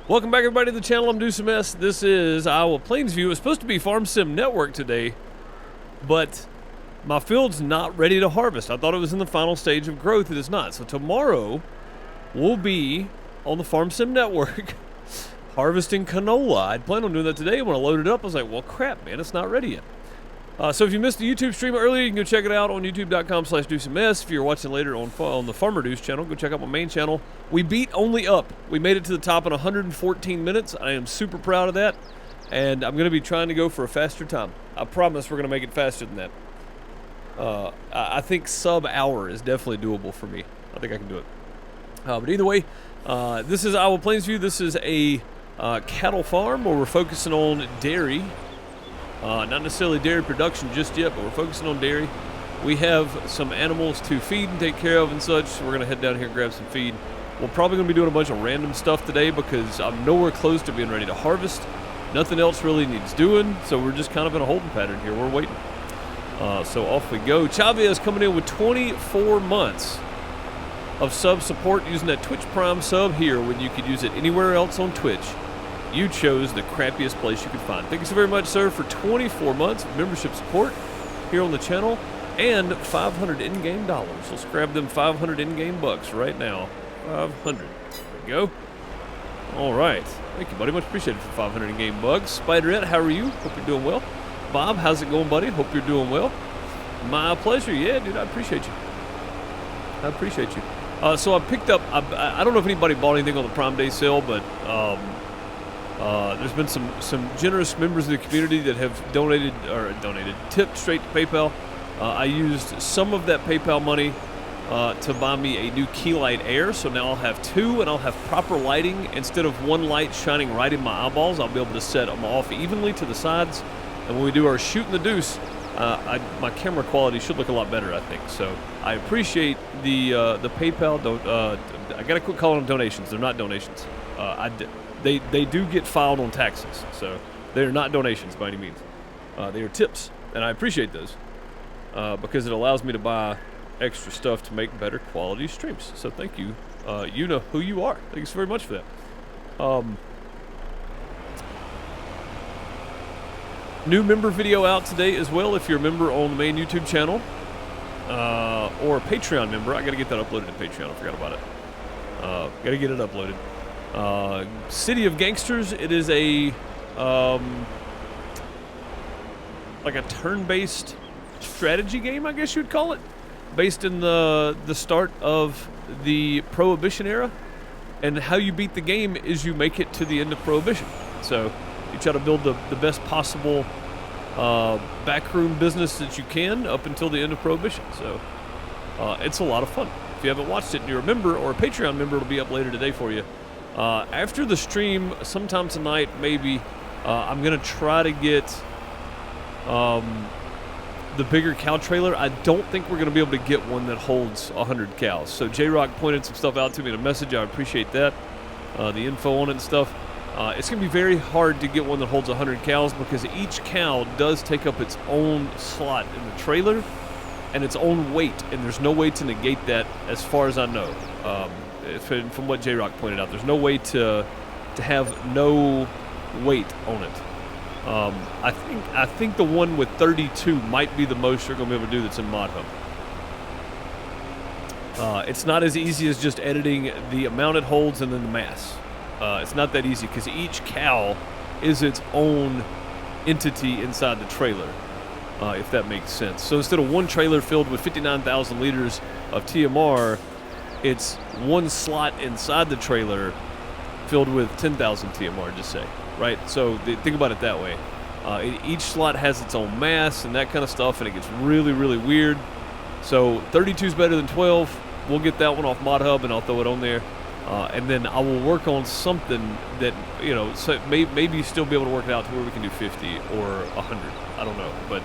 Welcome back, everybody, to the channel. I'm Deuce MS. This is Iowa Plainsview. It's supposed to be Farm Sim Network today, but my field's not ready to harvest. I thought it was in the final stage of growth. It is not. So tomorrow, we'll be on the Farm Sim Network harvesting canola. I'd planned on doing that today. When I loaded it up, I was like, well, crap, man, it's not ready yet. So if you missed the YouTube stream earlier, you can go check it out on youtube.com/DeuceMS. If you're watching later on the Farmer Deuce channel, go check out my main channel. We beat Only Up. We made it to the top in 114 minutes. I am super proud of that, and I'm going to be trying to go for a faster time. I promise we're going to make it faster than that. I think sub-hour is definitely doable for me. I think I can do it. But either way, this is Iowa Plainsview. This is a cattle farm where we're focusing on dairy. Not necessarily dairy production just yet, but we're focusing on dairy. We have some animals to feed and take care of and such, so we're going to head down here and grab some feed. We're probably going to be doing a bunch of random stuff today because I'm nowhere close to being ready to harvest. Nothing else really needs doing, so we're just kind of in a holding pattern here. We're waiting. So off we go. Chavez coming in with 24 months of sub support using that Twitch Prime sub here when you could use it anywhere else on Twitch. You chose the crappiest place you could find. Thank you so very much, sir, for 24 months of membership support here on the channel and 500 in-game dollars. Let's grab them 500 in-game bucks right now. 500. There we go. All right. Thank you, buddy. Much appreciated for 500 in-game bucks. Spiderette, how are you? Hope you're doing well. Bob, how's it going, buddy? Hope you're doing well. My pleasure. Yeah, dude, I appreciate you. I appreciate you. So I picked up, I don't know if anybody bought anything on the Prime Day sale, but there's been some generous members of the community that have tipped straight to PayPal. I used some of that PayPal money to buy me a new key light Air, so now I'll have two, and I'll have proper lighting. Instead of one light shining right in my eyeballs, I'll be able to set them off evenly to the sides, and when we do our shooting the deuce, my camera quality should look a lot better, I think. So I appreciate the PayPal. I gotta quit calling them donations. They're not donations. They do get filed on taxes, so they're not donations by any means. They are tips, and I appreciate those because it allows me to buy extra stuff to make better quality streams. So thank you. You know who you are. Thank you so very much for that. New member video out today as well. If you're a member on the main YouTube channel or a Patreon member, I got to get that uploaded to Patreon. I forgot about it. Got to get it uploaded. City of Gangsters. It is a like a turn-based strategy game, I guess you'd call it, based in the start of the Prohibition era. And how you beat the game is you make it to the end of Prohibition. So you try to build the best possible backroom business that you can up until the end of Prohibition. So it's a lot of fun. If you haven't watched it and you're a member or a Patreon member, it'll be up later today for you. After the stream, sometime tonight, maybe, I'm going to try to get the bigger cow trailer. I don't think we're going to be able to get one that holds 100 cows. So J-Rock pointed some stuff out to me in a message. I appreciate that, the info on it and stuff. It's going to be very hard to get one that holds 100 cows because each cow does take up its own slot in the trailer and its own weight, and there's no way to negate that as far as I know. From what J-Rock pointed out, there's no way to have no weight on it. I think the one with 32 might be the most you're going to be able to do that's in Mod Hub. It's not as easy as just editing the amount it holds and then the mass. It's not that easy because each cow is its own entity inside the trailer, if that makes sense. So instead of one trailer filled with 59,000 liters of TMR, it's one slot inside the trailer filled with 10,000 TMR, just say, right? So think about it that way. Each slot has its own mass and that kind of stuff, and it gets really, really weird. So 32 is better than 12. We'll get that one off Mod Hub, and I'll throw it on there. And then I will work on something that, you know, so maybe still be able to work it out to where we can do 50 or 100. I don't know, but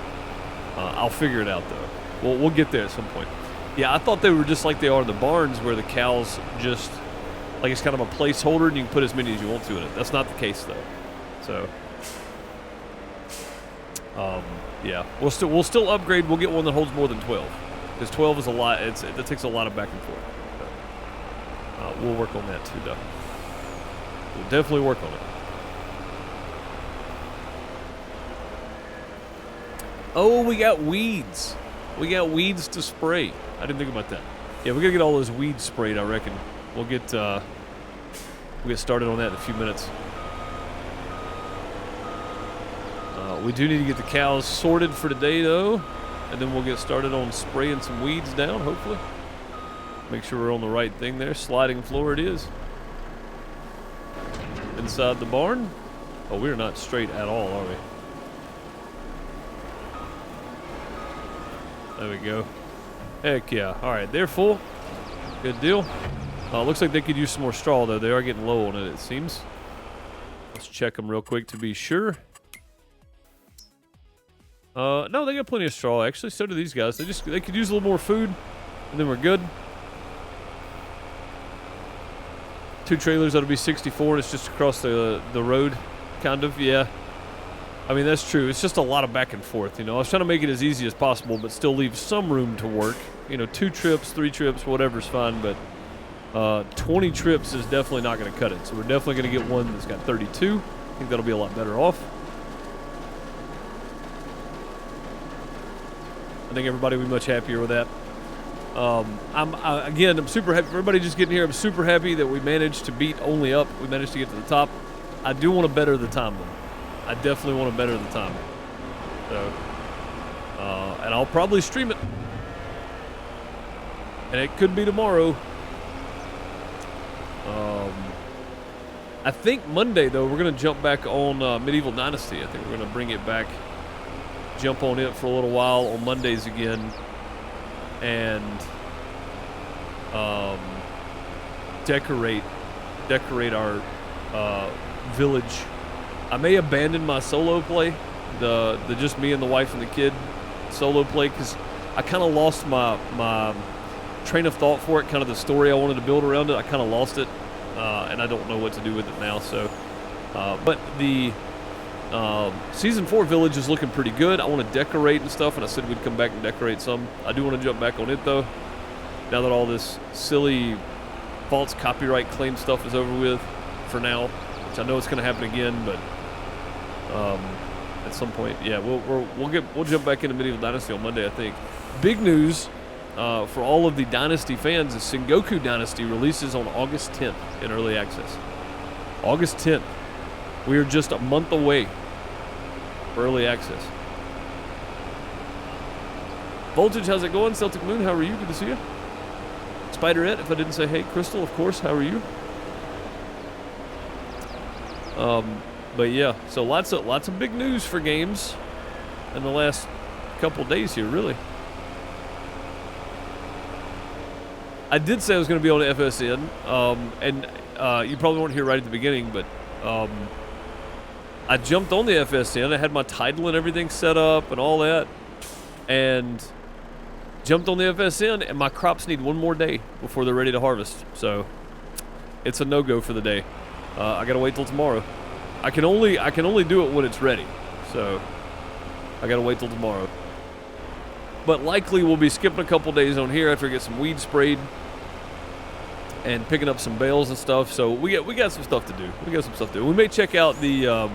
I'll figure it out, though. We'll get there at some point. Yeah, I thought they were just like they are in the barns where the cows just, like it's kind of a placeholder and you can put as many as you want to in it. That's not the case, though. So, yeah, we'll still upgrade. We'll get one that holds more than 12 because 12 is a lot. It takes a lot of back and forth. We'll work on that too, though. We'll definitely work on it. Oh, we got weeds. We got weeds to spray. I didn't think about that. Yeah, we gotta get all those weeds sprayed, I reckon. We'll get started on that in a few minutes. We do need to get the cows sorted for today, though, and then we'll get started on spraying some weeds down, hopefully. Make sure we're on the right thing there. Sliding floor it is. Inside the barn. Oh, we're not straight at all, are we? There we go. Heck yeah. All right, they're full. Good deal. Looks like they could use some more straw, though. They are getting low on it seems. Let's check them real quick to be sure. No, they got plenty of straw, actually. So do these guys. They could use a little more food, and then we're good. 2 trailers, that'll be 64, and it's just across the road, kind of, yeah. I mean, that's true. It's just a lot of back and forth, you know. I was trying to make it as easy as possible, but still leave some room to work. You know, 2 trips, 3 trips, whatever's fine, but 20 trips is definitely not going to cut it. So we're definitely going to get one that's got 32. I think that'll be a lot better off. I think everybody will be much happier with that. I'm super happy. Everybody just getting here, I'm super happy that we managed to beat Only Up. We managed to get to the top. I do want to better the time, though. I definitely want to better the time. So, and I'll probably stream it. And it could be tomorrow. I think Monday, though, we're going to jump back on Medieval Dynasty. I think we're going to bring it back, jump on it for a little while on Mondays again, and decorate our village. I may abandon my solo play, the just me and the wife and the kid solo play, because I kind of lost my train of thought for it, kind of the story I wanted to build around it. I kind of lost it, and I don't know what to do with it now. So, but the Season 4 village is looking pretty good. I want to decorate and stuff, and I said we'd come back and decorate some. I do want to jump back on it, though, now that all this silly false copyright claim stuff is over with for now, which I know it's going to happen again, but at some point, yeah, we'll jump back into Medieval Dynasty on Monday, I think. Big news for all of the Dynasty fans is Sengoku Dynasty releases on August 10th in early access. August 10th. We are just a month away for early access. Voltage, how's it going? Celtic Moon, how are you? Good to see you. Spiderette, if I didn't say hey. Crystal, of course, how are you? But yeah, so lots of big news for games in the last couple days here, really. I did say I was going to be on FSN, and you probably weren't here right at the beginning, but I jumped on the FSN. I had my title and everything set up and all that, and jumped on the FSN, and my crops need one more day before they're ready to harvest. So it's a no-go for the day. I gotta wait till tomorrow. I can only do it when it's ready. So I gotta wait till tomorrow. But likely we'll be skipping a couple days on here after I get some weed sprayed and picking up some bales and stuff. So we got some stuff to do. We may check out the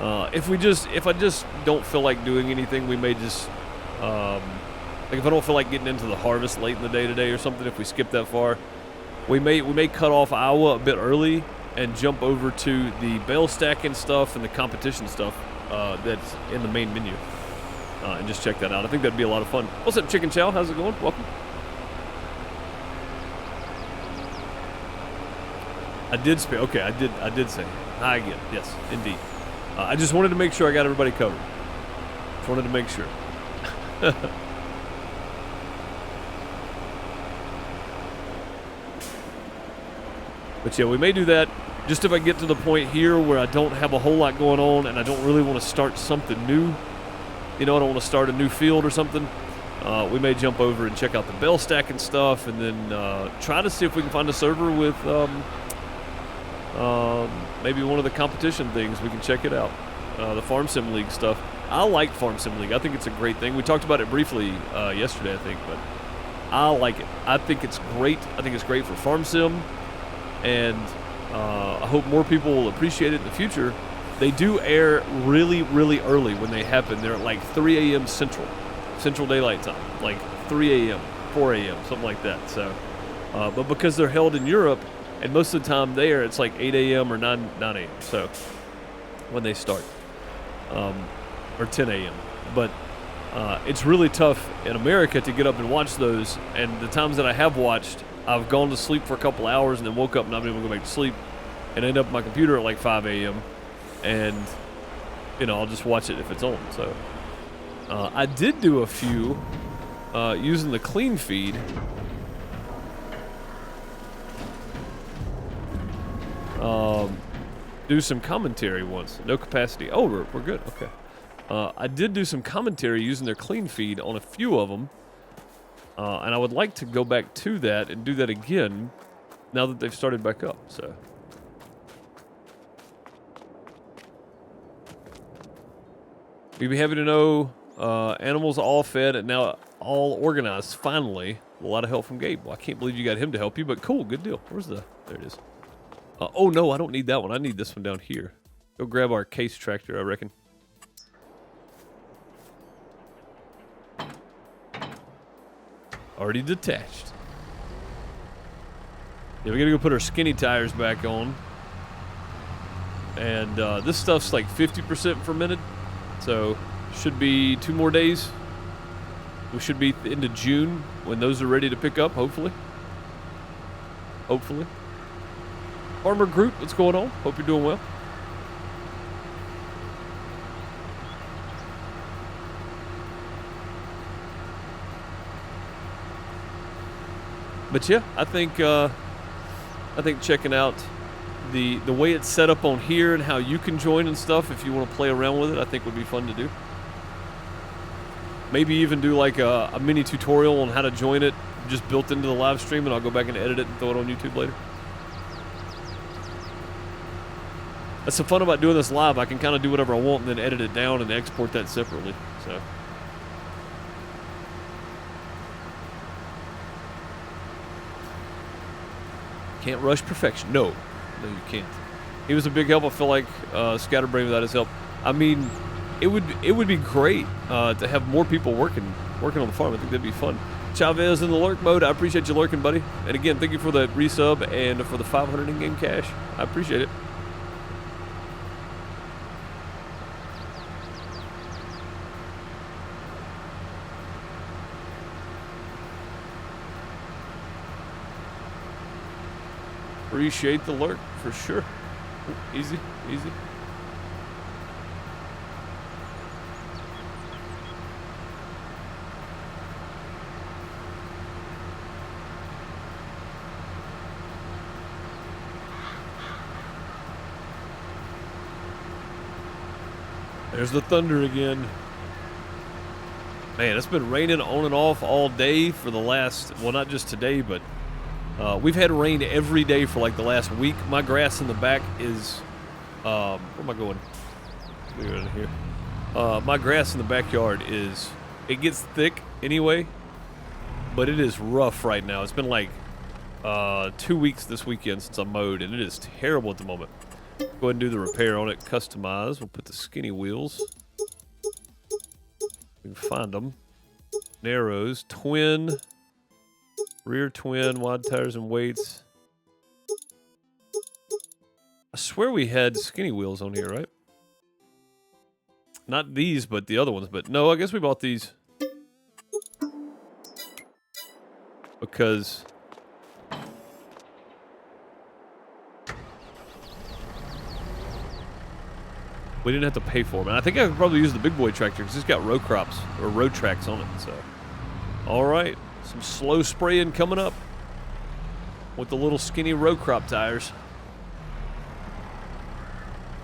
if I just don't feel like doing anything, we may just like if I don't feel like getting into the harvest late in the day today or something, if we skip that far, we may cut off Iowa a bit early and jump over to the bale stacking stuff and the competition stuff that's in the main menu, and just check that out. I think that'd be a lot of fun. What's up, Chicken Chow? How's it going? Welcome. I did say hi again. Yes, indeed. I just wanted to make sure I got everybody covered. Just wanted to make sure. But yeah, we may do that just if I get to the point here where I don't have a whole lot going on and I don't really want to start something new. You know, I don't want to start a new field or something. We may jump over and check out the bale stack and stuff, and then try to see if we can find a server with maybe one of the competition things. We can check it out. The Farm Sim League stuff. I like Farm Sim League. I think it's a great thing. We talked about it briefly yesterday, I think, but I like it. I think it's great. I think it's great for Farm Sim, and I hope more people will appreciate it in the future. They do air really, really early when they happen. They're at like 3 a.m. Central Daylight Time, like 3 a.m., 4 a.m., something like that. So, but because they're held in Europe, and most of the time there, it's like 8 a.m. or 9 a.m. So when they start, or 10 a.m. But it's really tough in America to get up and watch those. And the times that I have watched, I've gone to sleep for a couple hours and then woke up and not been able to go back to sleep, and end up on my computer at like 5 a.m. And I'll just watch it if it's on. So I did do a few using the clean feed. Do some commentary once. No capacity. Oh, we're good. Okay. I did do some commentary using their clean feed on a few of them. And I would like to go back to that and do that again now that they've started back up. So. You'd be happy to know animals all fed and now all organized, finally. A lot of help from Gabe. Well, I can't believe you got him to help you, but cool, good deal. There it is. Oh, no, I don't need that one. I need this one down here. Go grab our case tractor, I reckon. Already detached. Yeah, we gotta go put our skinny tires back on. And this stuff's like 50% fermented. So, should be 2 more days. We should be into June when those are ready to pick up, hopefully. Hopefully. Farmer Group, what's going on? Hope you're doing well. But yeah, I think checking out the way it's set up on here and how you can join and stuff, if you want to play around with it, I think would be fun to do. Maybe even do like a mini tutorial on how to join it, just built into the live stream, and I'll go back and edit it and throw it on YouTube later. That's the fun about doing this live. I can kind of do whatever I want and then edit it down and export that separately. So. Can't rush perfection. No, you can't. He was a big help. I feel like Scatterbrain without his help. I mean, it would be great to have more people working on the farm. I think that'd be fun. Chavez in the lurk mode. I appreciate you lurking, buddy. And again, thank you for the resub and for the 500 in-game cash. I appreciate it. Appreciate the lurk for sure. Ooh, easy. There's the thunder again. Man, it's been raining on and off all day for the last, well, not just today, but we've had rain every day for like the last week. My grass in the back is, where am I going? Let me go in here. My grass in the backyard it gets thick anyway, but it is rough right now. It's been like 2 weeks this weekend since I mowed, and it is terrible at the moment. Go ahead and do the repair on it. Customize. We'll put the skinny wheels. We can find them. Narrows. Twin. Rear twin. Wide tires and weights. I swear we had skinny wheels on here, right? Not these, but the other ones. But no, I guess we bought these. Because we didn't have to pay for them. And I think I could probably use the big boy tractor because it's got row crops or road tracks on it. So, all right, some slow spraying coming up with the little skinny row crop tires.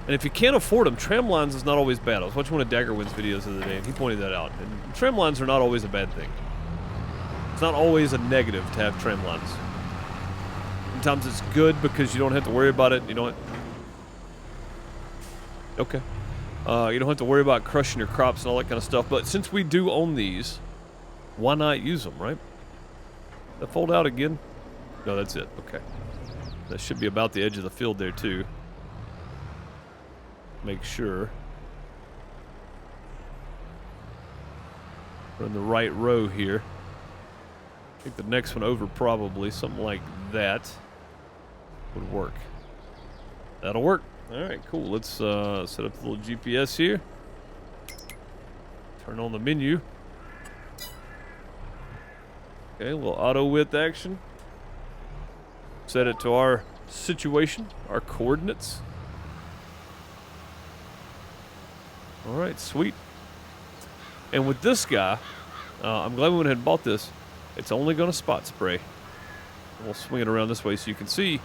And if you can't afford them, tram lines is not always bad. I was watching one of Daggerwind's videos the other day, and he pointed that out. And tram lines are not always a bad thing. It's not always a negative to have tram lines. Sometimes it's good because you don't have to worry about it. You don't. Okay. You don't have to worry about crushing your crops and all that kind of stuff. But since we do own these, why not use them, right? That fold out again? No, that's it. Okay. That should be about the edge of the field there too. Make sure. We're in the right row here. I think the next one over probably, something like that would work. That'll work. All right, cool. Let's set up the little GPS here. Turn on the menu. Okay, a little auto width action. Set it to our situation, our coordinates. All right, sweet. And with this guy, I'm glad we went ahead and bought this. It's only going to spot spray. We'll swing it around this way so you can see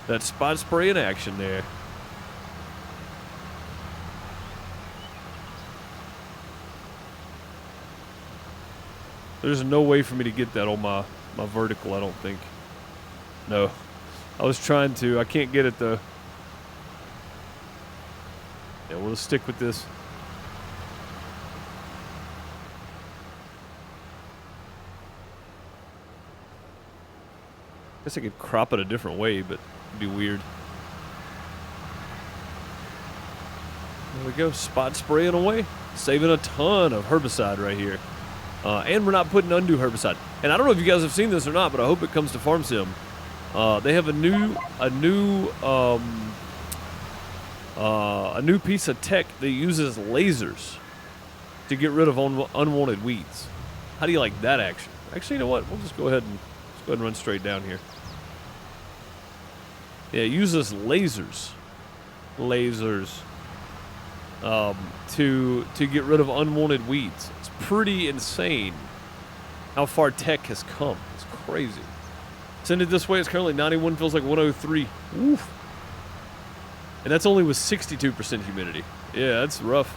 that spot spray in action there. There's no way for me to get that on my vertical, I don't think. No. I was trying to. I can't get it, though. Yeah, we'll just stick with this. Guess I could crop it a different way, but it'd be weird. There we go. Spot spraying away. Saving a ton of herbicide right here. And we're not putting undue herbicide. And I don't know if you guys have seen this or not, but I hope it comes to Farm Sim. They have a new piece of tech that uses lasers to get rid of unwanted weeds. How do you like that action? Actually, you know what? We'll just go ahead and run straight down here. Yeah, it uses lasers to get rid of unwanted weeds. It's pretty insane how far tech has come. It's crazy. Send it this way. It's currently 91, feels like 103. Oof. And that's only with 62% humidity. Yeah, that's rough.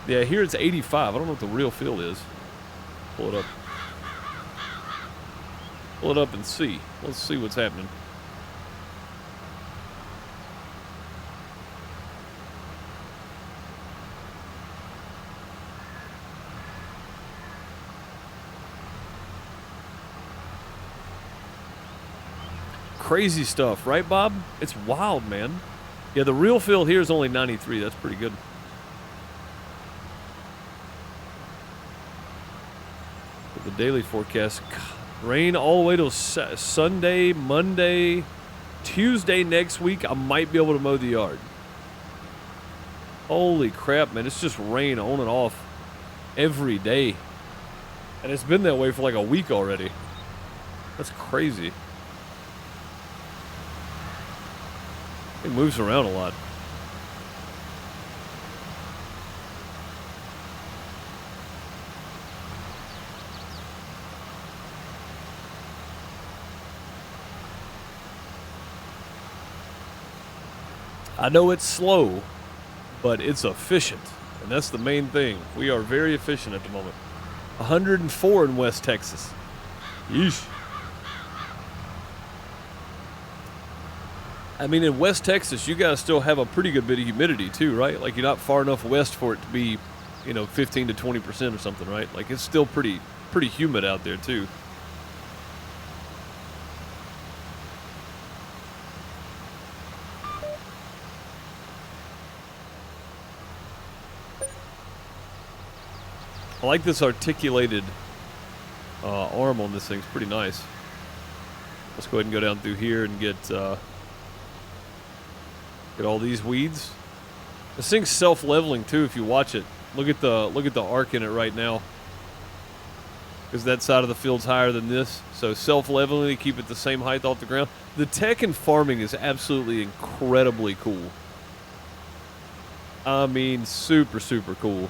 Yeah, here it's 85. I don't know what the real feel is. Pull it up. Pull it up and see. Let's see what's happening. Crazy stuff, right, Bob? It's wild, man. Yeah, the real feel here is only 93. That's pretty good. But the daily forecast, rain all the way till Sunday, Monday, Tuesday next week. I might be able to mow the yard. Holy crap, man. It's just rain on and off every day. And it's been that way for like a week already. That's crazy. It moves around a lot. I know it's slow, but it's efficient. And that's the main thing. We are very efficient at the moment. 104 in West Texas. Yeesh. I mean, in West Texas, you guys still have a pretty good bit of humidity too, right? Like, you're not far enough west for it to be, 15 to 20% or something, right? Like, it's still pretty humid out there too. I like this articulated arm on this thing. It's pretty nice. Let's go ahead and go down through here and get all these weeds. This thing's self-leveling too. If you watch it, look at the arc in it right now, because that side of the field's higher than this. So self-leveling to keep it the same height off the ground. The tech in farming is absolutely incredibly cool. I mean, super cool.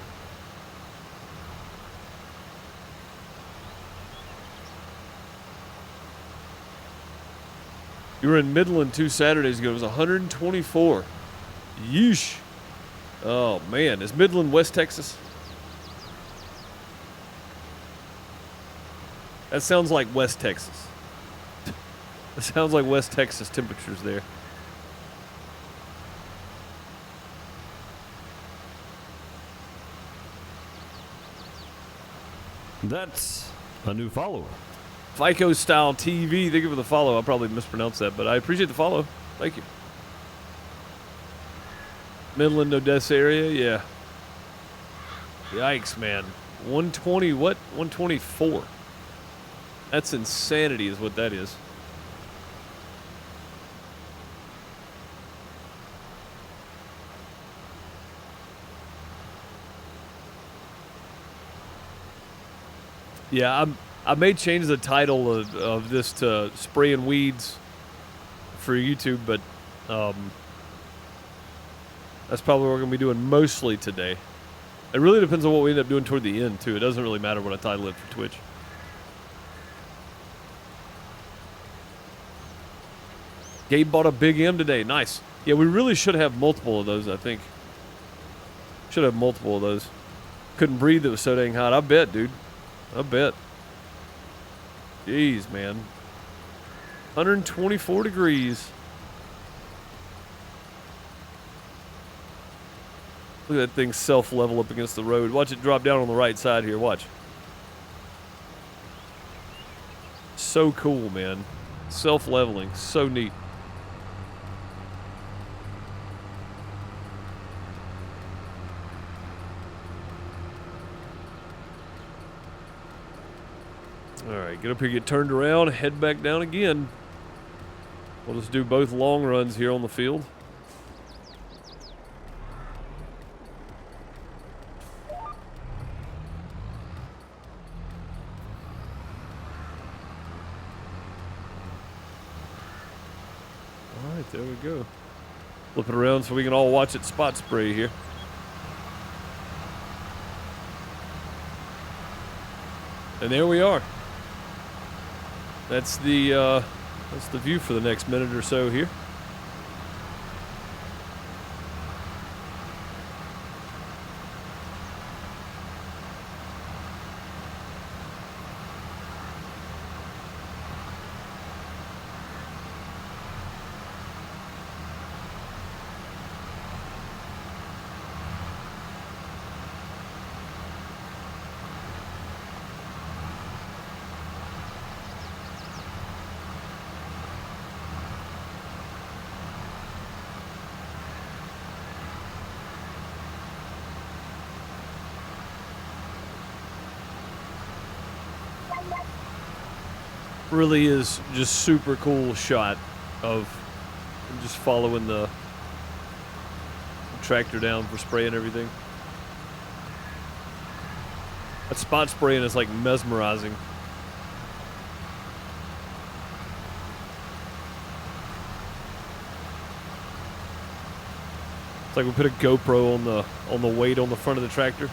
You were in Midland 2 Saturdays ago. It was 124. Yeesh. Oh, man. Is Midland West Texas? That sounds like West Texas. That sounds like West Texas temperatures there. That's a new follower. FICO Style TV, thank you for the follow. I probably mispronounced that, but I appreciate the follow. Thank you. Midland, Odessa area, yeah. Yikes, man. 120, what? 124. That's insanity is what that is. Yeah, I may change the title of this to Spraying Weeds for YouTube, but that's probably what we're going to be doing mostly today. It really depends on what we end up doing toward the end, too. It doesn't really matter what I title it for Twitch. Gabe bought a Big M today. Nice. Yeah, we really should have multiple of those, I think. Should have multiple of those. Couldn't breathe. It was so dang hot. I bet, dude. I bet. Jeez, man. 124 degrees. Look at that thing self-level up against the road. Watch it drop down on the right side here. Watch. So cool, man. Self-leveling. So neat. Alright, get up here, get turned around, head back down again. We'll just do both long runs here on the field. Alright, there we go. Flip it around so we can all watch it spot spray here. And there we are. That's the view for the next minute or so here. Really is just super cool shot of just following the tractor down for spraying everything. That spot spraying is like mesmerizing. It's like we put a GoPro on the weight on the front of the tractor.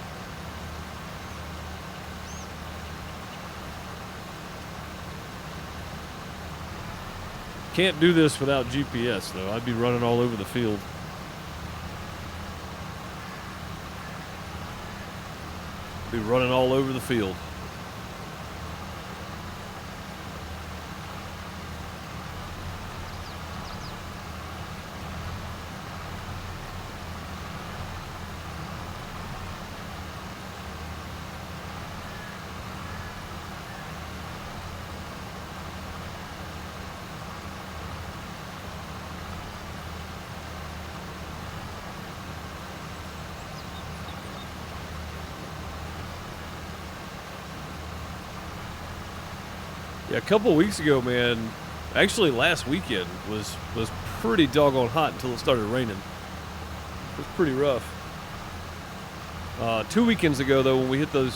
Can't do this without GPS, though. I'd be running all over the field. Be running all over the field. Yeah, a couple of weeks ago, man, actually last weekend was pretty doggone hot until it started raining. It was pretty rough. 2 weekends ago, though, when we hit those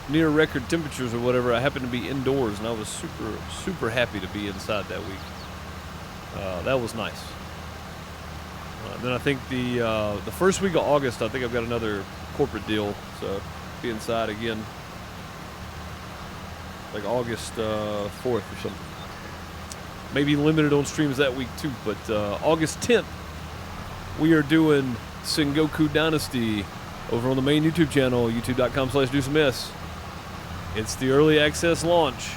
near record temperatures or whatever, I happened to be indoors, and I was super happy to be inside that week. That was nice. Then I think the first week of August, I think I've got another corporate deal, so be inside again. Like August 4th or something. Maybe limited on streams that week too, but August 10th, we are doing Sengoku Dynasty over on the main YouTube channel, youtube.com/DoSomeS. It's the early access launch.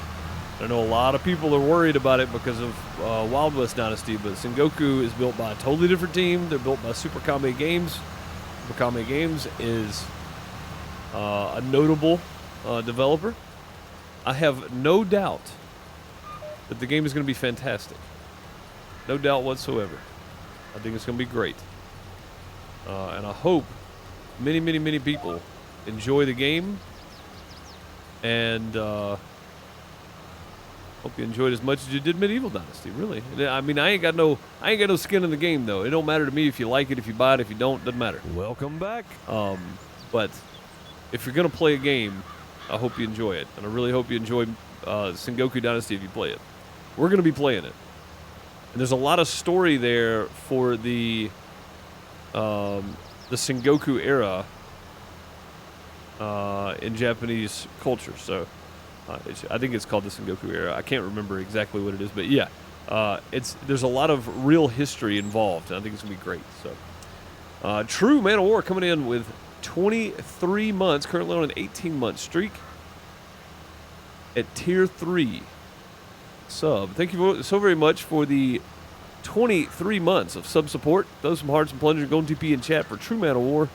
I know a lot of people are worried about it because of Wild West Dynasty, but Sengoku is built by a totally different team. They're built by Super Kame Games. Super Kame Games is a notable developer. I have no doubt that the game is going to be fantastic. No doubt whatsoever. I think it's going to be great. And I hope many, many, many people enjoy the game. And hope you enjoyed as much as you did Medieval Dynasty. Really, I mean, I ain't got no skin in the game though. It don't matter to me if you like it, if you buy it, if you don't, doesn't matter. Welcome back. But if you're gonna play a game, I hope you enjoy it, and I really hope you enjoy Sengoku Dynasty if you play it. We're gonna be playing it, and there's a lot of story there for the Sengoku era in Japanese culture. So I think it's called the Sengoku era. I can't remember exactly what it is, but yeah, there's a lot of real history involved, and I think it's gonna be great. So True Man of War coming in with 23 months, currently on an 18-month streak at tier 3 sub. Thank you so very much for the 23 months of sub support. Throw some hearts and plungers, golden TP in chat for True Man of War.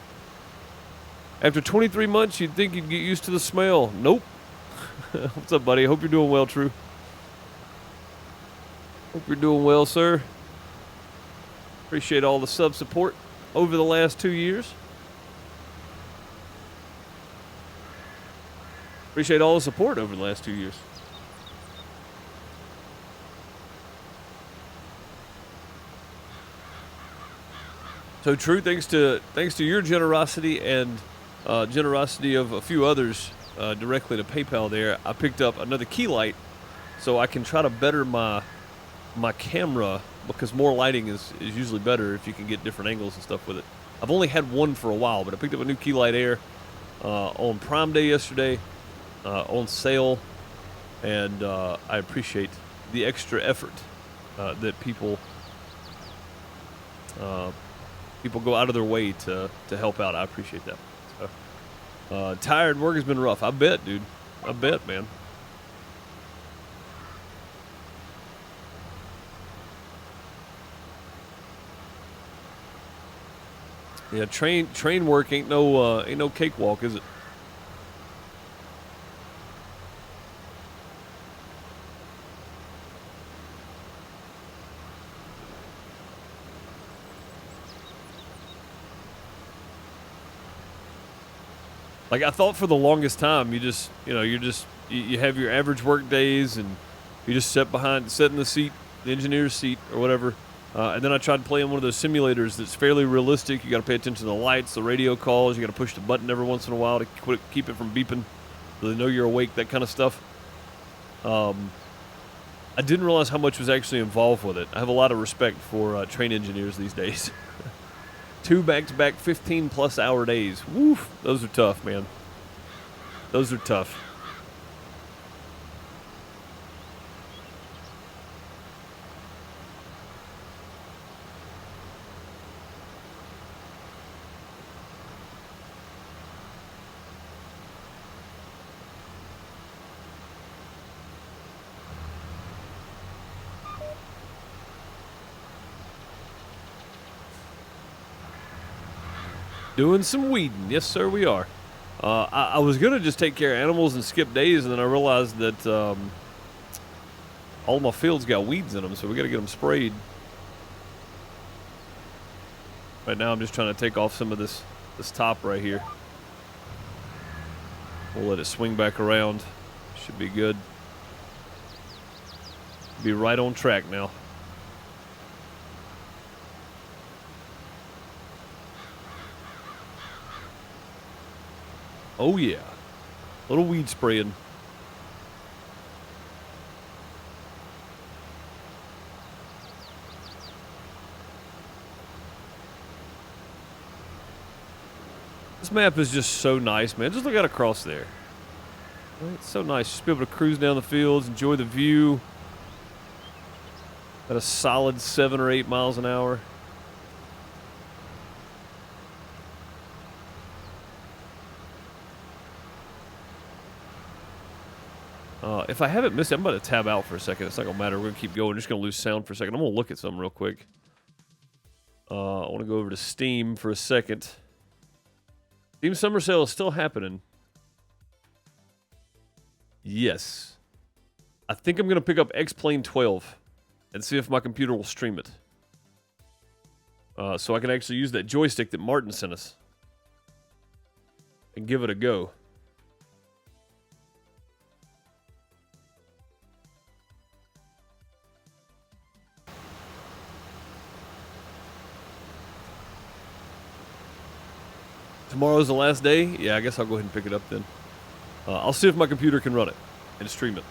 After 23 months, you'd think you'd get used to the smell. Nope. What's up, buddy? Hope you're doing well, True. Hope you're doing well, sir. Appreciate all the sub support over the last 2 years. Appreciate all the support over the last 2 years. So True, thanks to your generosity and generosity of a few others directly to PayPal there, I picked up another key light so I can try to better my camera, because more lighting is usually better if you can get different angles and stuff with it. I've only had one for a while, but I picked up a new key light Air on Prime Day yesterday, on sale, and I appreciate the extra effort that people go out of their way to help out. I appreciate that. So, tired work has been rough. I bet, dude. I bet, man. Yeah, train work ain't no cakewalk, is it? Like, I thought for the longest time, you have your average work days, and you just sit in the seat, the engineer's seat or whatever. And then I tried playing one of those simulators that's fairly realistic. You got to pay attention to the lights, the radio calls. You got to push the button every once in a while to keep it from beeping, so they know you're awake. That kind of stuff. I didn't realize how much was actually involved with it. I have a lot of respect for train engineers these days. 2 back-to-back 15-plus hour days. Woof, those are tough, man. Those are tough. Doing some weeding. Yes, sir, we are. I was going to just take care of animals and skip days, and then I realized that all my fields got weeds in them, so we got to get them sprayed. Right now, I'm just trying to take off some of this top right here. We'll let it swing back around. Should be good. Be right on track now. Oh yeah, a little weed spraying. This map is just so nice, man. Just look out across there. It's so nice. Just be able to cruise down the fields, enjoy the view at a solid 7 or 8 miles an hour. If I haven't missed it, I'm about to tab out for a second. It's not going to matter. We're going to keep going. I'm just going to lose sound for a second. I'm going to look at something real quick. I want to go over to Steam for a second. Steam Summer Sale is still happening. Yes. I think I'm going to pick up X-Plane 12 and see if my computer will stream it. So I can actually use that joystick that Martin sent us and give it a go. Tomorrow's the last day? Yeah, I guess I'll go ahead and pick it up then. I'll see if my computer can run it and stream it.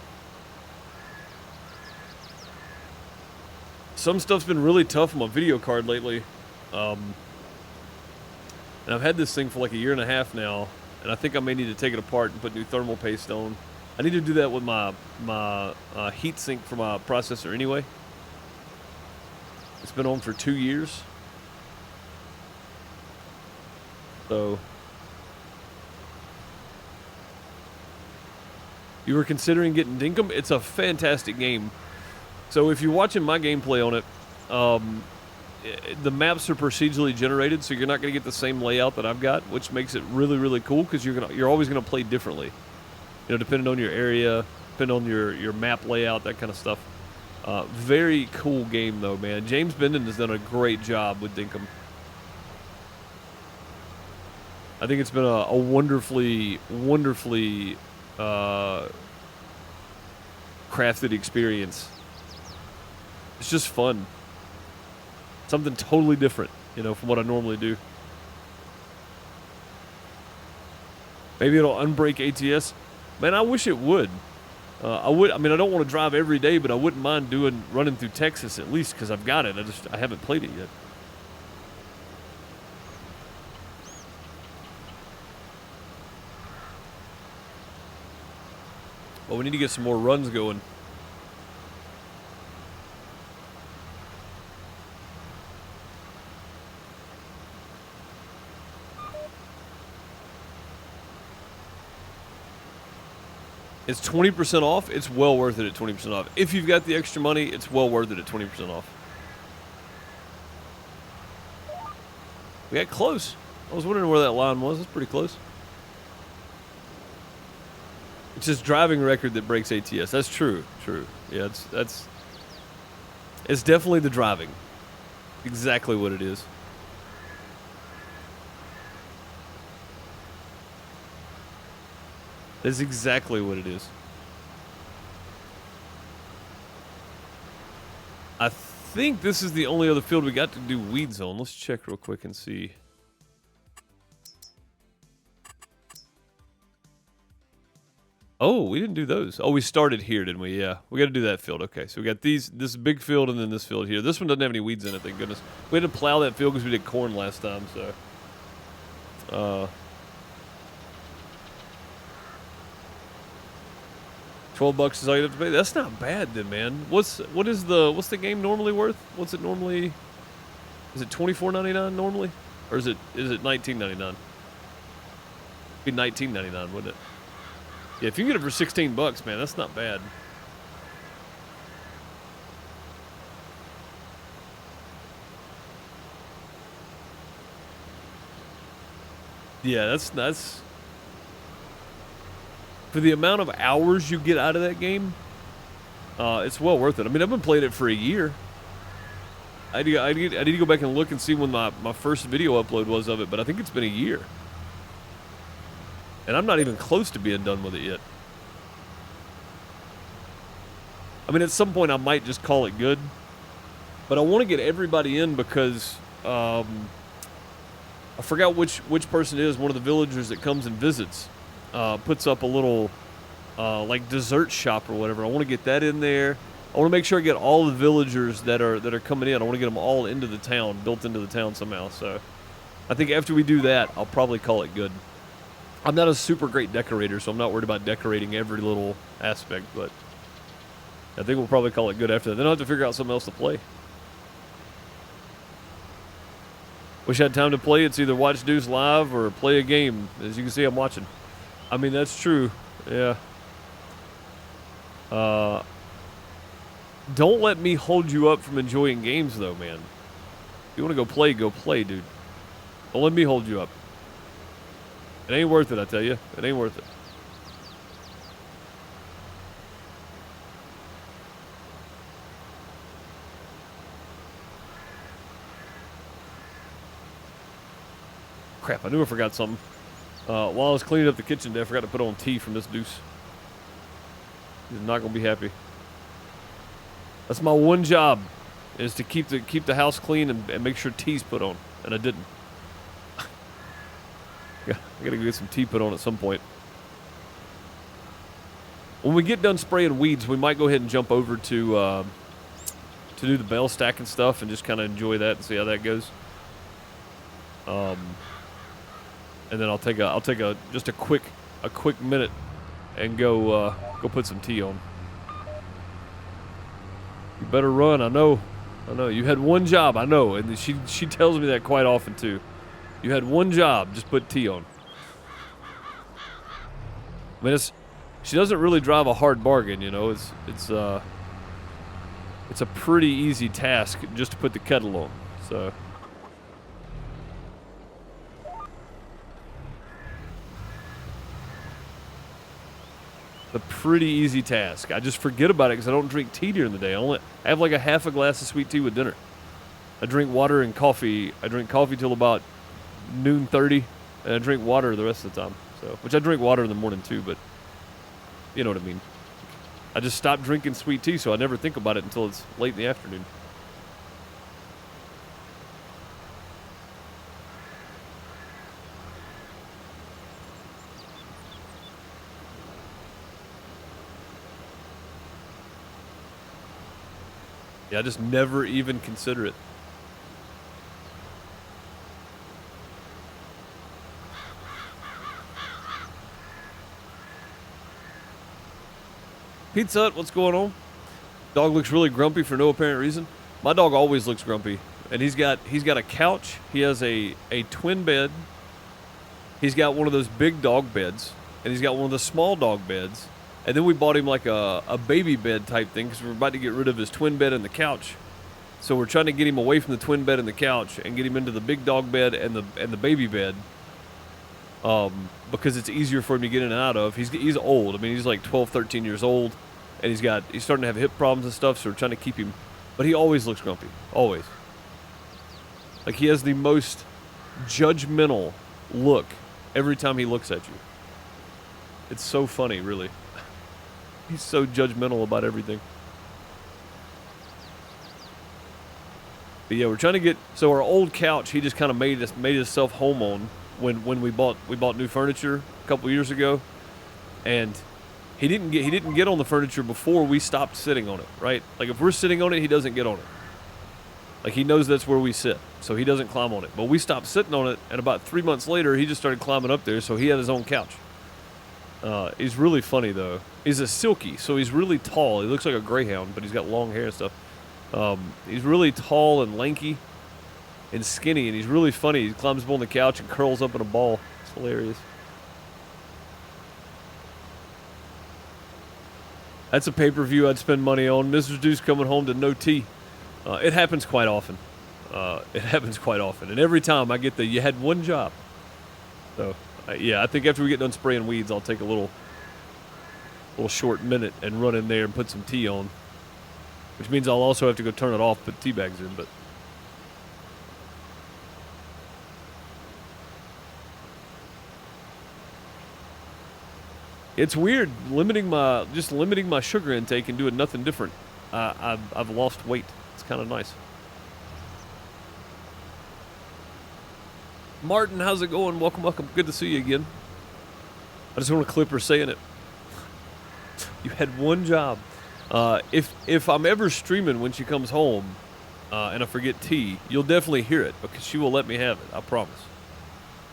Some stuff's been really tough on my video card lately. And I've had this thing for like a year and a half now, and I think I may need to take it apart and put new thermal paste on. I need to do that with my heat sink for my processor anyway. It's been on for 2 years. So, you were considering getting Dinkum? It's a fantastic game. So if you're watching my gameplay on it, the maps are procedurally generated, so you're not going to get the same layout that I've got, which makes it really, really cool because you're always going to play differently. You know, depending on your area, depending on your map layout, that kind of stuff. Very cool game though, man. James Benden has done a great job with Dinkum. I think it's been a wonderfully, wonderfully crafted experience. It's just fun. Something totally different, you know, from what I normally do. Maybe it'll unbreak ATS. Man, I wish it would. I mean, I don't want to drive every day, but I wouldn't mind running through Texas at least because I've got it. I haven't played it yet. Well, we need to get some more runs going. It's 20% off. It's well worth it at 20% off. If you've got the extra money, it's well worth it at 20% off. We got close. I was wondering where that line was. It's pretty close. It's just driving record that breaks ATS. That's true. True. Yeah, it's definitely the driving. Exactly what it is. That's exactly what it is. I think this is the only other field we got to do weeds on. Let's check real quick and see. Oh, we didn't do those. Oh, we started here, didn't we? Yeah. We got to do that field. Okay, so we got this big field and then this field here. This one doesn't have any weeds in it, thank goodness. We had to plow that field because we did corn last time, so. $12 is all you have to pay. That's not bad then, man. What's the game normally worth? What's it normally? Is it $24.99 normally, or is it $19.99? Be $19.99, wouldn't it? Yeah, if you can get it for $16, man, that's not bad. Yeah, that's for the amount of hours you get out of that game. It's well worth it. I mean, I've been playing it for a year. I need to go back and look and see when my first video upload was of it, but I think it's been a year. And I'm not even close to being done with it yet. I mean, at some point I might just call it good. But I want to get everybody in because I forgot which person it is, one of the villagers that comes and visits. Puts up a little like dessert shop or whatever. I want to get that in there. I want to make sure I get all the villagers that are coming in. I want to get them all into the town, built into the town somehow. So I think after we do that, I'll probably call it good. I'm not a super great decorator, so I'm not worried about decorating every little aspect, but I think we'll probably call it good after that. Then I'll have to figure out something else to play. Wish I had time to play. It's either watch Deuce live or play a game. As you can see, I'm watching. I mean, that's true. Yeah. Don't let me hold you up from enjoying games, though, man. If you want to go play, dude. Don't let me hold you up. It ain't worth it, I tell you. It ain't worth it. crap, I knew I forgot something. While I was cleaning up the kitchen today, I forgot to put on tea from this deuce. He's not going to be happy. That's my one job, is to keep the house clean and make sure tea's put on, and I didn't. Yeah, I gotta go get some tea put on at some point. When we get done spraying weeds, we might go ahead and jump over to do the bale stack and stuff, and just kind of enjoy that and see how that goes. And then I'll take just a quick minute and go put some tea on. You better run. I know. You had one job. I know, and she tells me that quite often too. You had one job. Just put tea on. I mean, she doesn't really drive a hard bargain. You know, it's a pretty easy task just to put the kettle on. So. A pretty easy task. I just forget about it because I don't drink tea during the day. I have like a half a glass of sweet tea with dinner. I drink water and coffee. I drink coffee till about noon 30, and I drink water the rest of the time. So, which I drink water in the morning too, but you know what I mean. I just stopped drinking sweet tea, so I never think about it until it's late in the afternoon. Yeah, I just never even consider it. Pizza Hut, what's going on? Dog looks really grumpy for no apparent reason. My dog always looks grumpy, and he's got a couch. He has a twin bed. He's got one of those big dog beds, and he's got one of the small dog beds. And then we bought him like a baby bed type thing because we're about to get rid of his twin bed and the couch. So we're trying to get him away from the twin bed and the couch and get him into the big dog bed and the baby bed. Because it's easier for him to get in and out of. He's old. I mean, he's like 12, 13 years old, and he's starting to have hip problems and stuff. So we're trying to keep him, but he always looks grumpy. Always. Like he has the most judgmental look every time he looks at you. It's so funny, really. He's so judgmental about everything. But yeah, we're trying to get, so our old couch, he just kind of made himself home on when we bought new furniture a couple years ago, and he didn't get on the furniture before we stopped sitting on it, right? Like if we're sitting on it, he doesn't get on it. Like he knows that's where we sit, so he doesn't climb on it. But we stopped sitting on it, and about 3 months later, he just started climbing up there, so he had his own couch. He's really funny though. He's a silky, so he's really tall. He looks like a greyhound, but he's got long hair and stuff. He's really tall and lanky and skinny, and he's really funny. He climbs up on the couch and curls up in a ball. It's hilarious. That's a pay-per-view I'd spend money on. Mr. Deuce coming home to no tea. It happens quite often. And every time I get you had one job. So, yeah, I think after we get done spraying weeds, I'll take a little short minute and run in there and put some tea on. Which means I'll also have to go turn it off, put tea bags in, but... It's weird limiting my sugar intake and doing nothing different. I've lost weight. It's kind of nice. Martin, how's it going? Welcome. Good to see you again. I just want a clipper saying it. You had one job. If I'm ever streaming when she comes home and I forget tea, you'll definitely hear it because she will let me have it. I promise.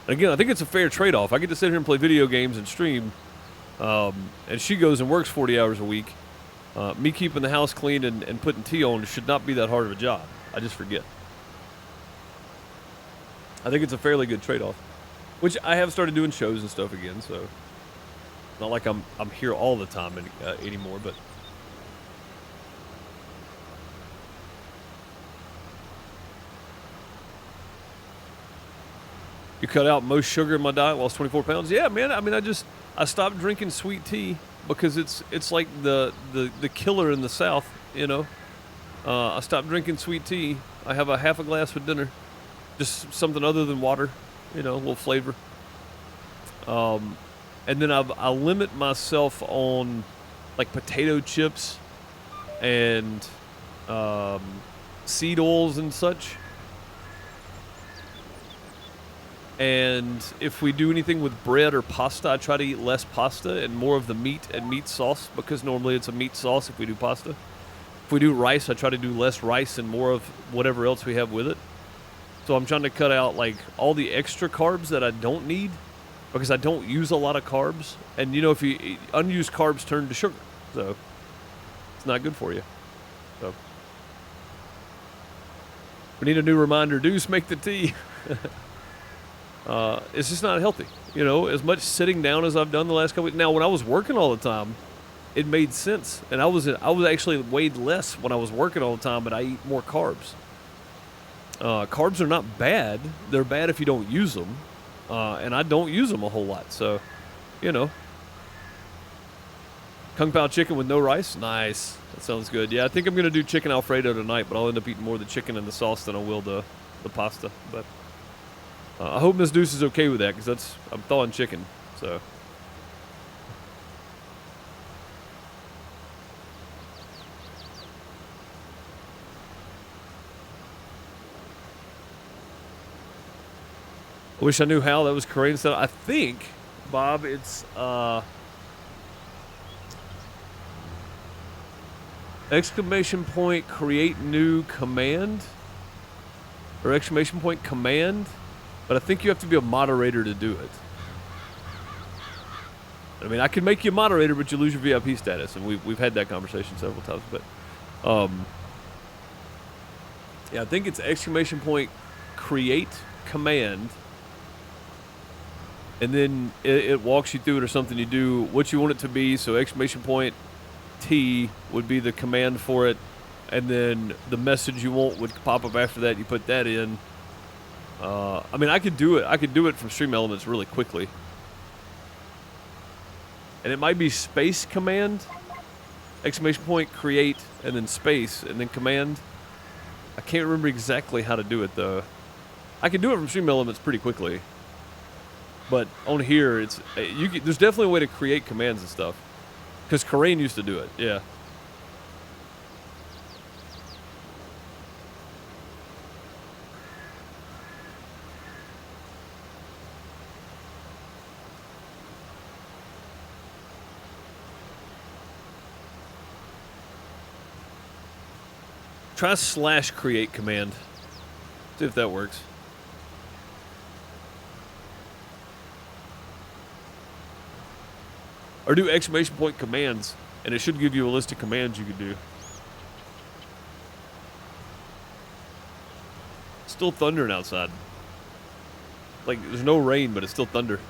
And again, I think it's a fair trade-off. I get to sit here and play video games and stream, and she goes and works 40 hours a week. Me keeping the house clean and putting tea on should not be that hard of a job. I just forget. I think it's a fairly good trade-off, which I have started doing shows and stuff again, so not like I'm here all the time anymore, but you cut out most sugar in my diet, lost 24 pounds. Yeah, man. I mean, I stopped drinking sweet tea because it's like the killer in the South, you know. I stopped drinking sweet tea. I have a half a glass with dinner. Just something other than water, a little flavor. And then I limit myself on like potato chips and seed oils and such. And if we do anything with bread or pasta, I try to eat less pasta and more of the meat and meat sauce, because normally it's a meat sauce if we do pasta. If we do rice, I try to do less rice and more of whatever else we have with it. So I'm trying to cut out like all the extra carbs that I don't need, because I don't use a lot of carbs. And if you eat, unused carbs turn to sugar, so it's not good for you. So we need a new reminder: Deuce, make the tea. It's just not healthy. As much sitting down as I've done the last couple weeks. Now, when I was working all the time, it made sense, and I was actually weighed less when I was working all the time, but I eat more carbs. Carbs are not bad; they're bad if you don't use them, and I don't use them a whole lot. So, Kung Pao chicken with no rice, nice. That sounds good. Yeah, I think I'm gonna do chicken Alfredo tonight, but I'll end up eating more of the chicken and the sauce than I will the pasta. But I hope Miss Deuce is okay with that, because I'm thawing chicken. So. I wish I knew how. That was Korean stuff. I think, Bob, it's exclamation point create new command, or exclamation point command, but I think you have to be a moderator to do it. I mean, I can make you a moderator, but you lose your VIP status, and we've had that conversation several times. But yeah, I think it's exclamation point create command, and then it walks you through it, or something. You do what you want it to be. So exclamation point T would be the command for it, and then the message you want would pop up after that. You put that in. I mean, I could do it. I could do it from Stream Elements really quickly. And it might be space command, exclamation point create, and then space, and then command. I can't remember exactly how to do it, though. I can do it from Stream Elements pretty quickly. But on here, there's definitely a way to create commands and stuff. Because Korean used to do it, yeah. Try / create command. See if that works. Or do exclamation point commands, and it should give you a list of commands you could do. It's still thundering outside. Like, there's no rain, but it's still thunder.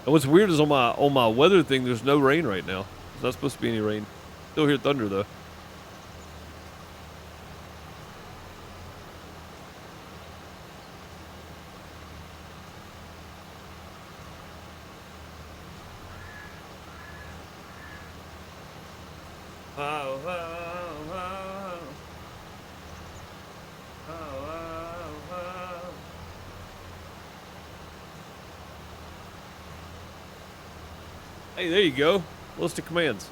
And what's weird is on my weather thing, there's no rain right now. There's not supposed to be any rain. Still hear thunder, though. Hey, there you go. List of commands.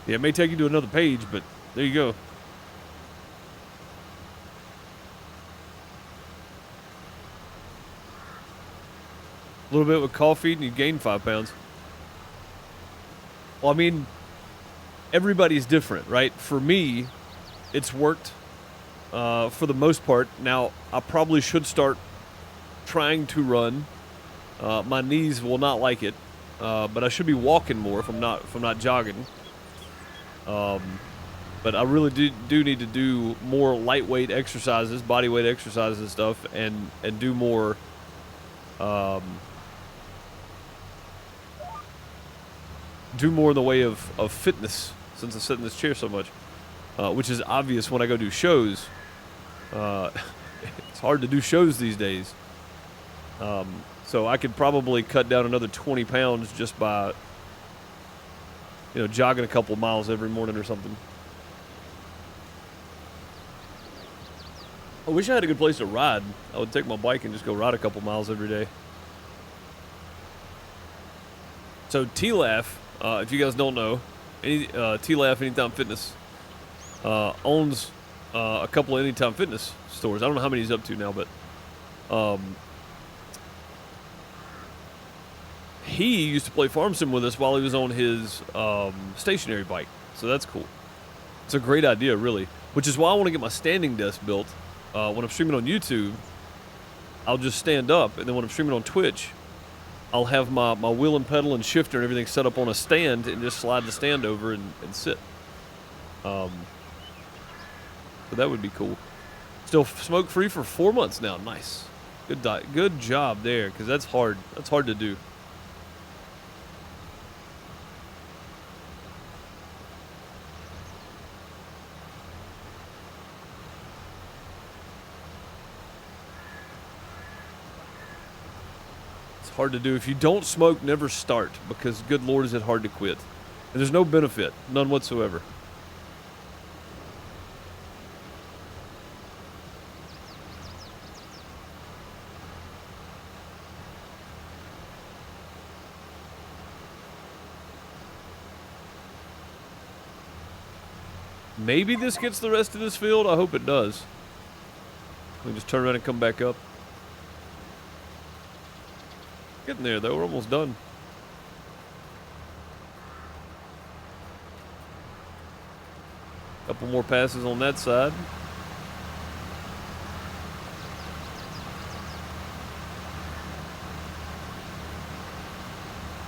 Yeah, it may take you to another page, but there you go. A little bit with coffee and you gain 5 pounds. Well, I mean, everybody's different, right? For me, it's worked for the most part. Now, I probably should start trying to run. My knees will not like it, but I should be walking more if I'm not jogging. But I really do need to do more lightweight exercises, body weight exercises and stuff, and do more. Do more in the way of fitness, since I sit in this chair so much, which is obvious when I go do shows. It's hard to do shows these days. So I could probably cut down another 20 pounds just by You know, jogging a couple miles every morning or something. I wish I had a good place to ride. I would take my bike and just go ride a couple miles every day. So TLAF, if you guys don't know, TLAF Anytime Fitness owns a couple of Anytime Fitness stores. I don't know how many he's up to now, but he used to play Farm Sim with us while he was on his stationary bike. So that's cool. It's a great idea, really. Which is why I want to get my standing desk built. When I'm streaming on YouTube, I'll just stand up, and then when I'm streaming on Twitch, I'll have my wheel and pedal and shifter and everything set up on a stand and just slide the stand over and sit. So that would be cool. Still smoke free for 4 months now. Nice. Good job there, because that's hard. That's hard to do. Hard to do. If you don't smoke, never start, because good Lord is it hard to quit. And there's no benefit, none whatsoever. Maybe this gets the rest of this field. I hope it does. We can just turn around and come back up. Getting there though, we're almost done. Couple more passes on that side.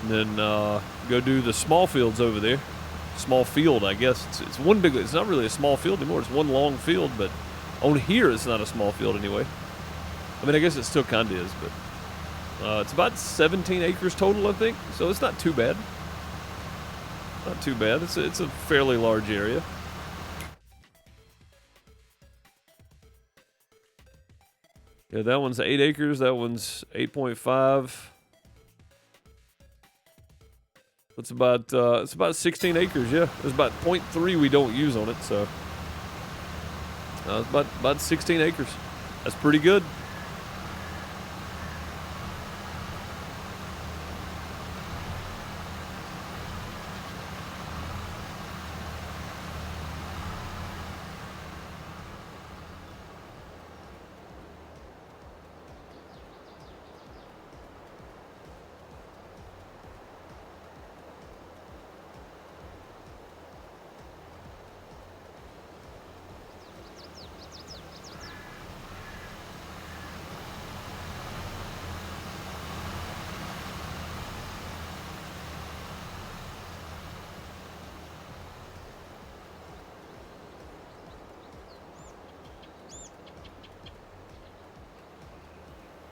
And then go do the small fields over there. Small field, I guess. It's one big, it's not really a small field anymore. It's one long field, but on here it's not a small field anyway. I mean, I guess it still kind of is, but it's about 17 acres total, I think. So it's not too bad. Not too bad. It's a fairly large area. Yeah, that one's 8 acres. That one's 8.5. It's about 16 acres. Yeah, there's about 0.3 we don't use on it. So it's about 16 acres. That's pretty good.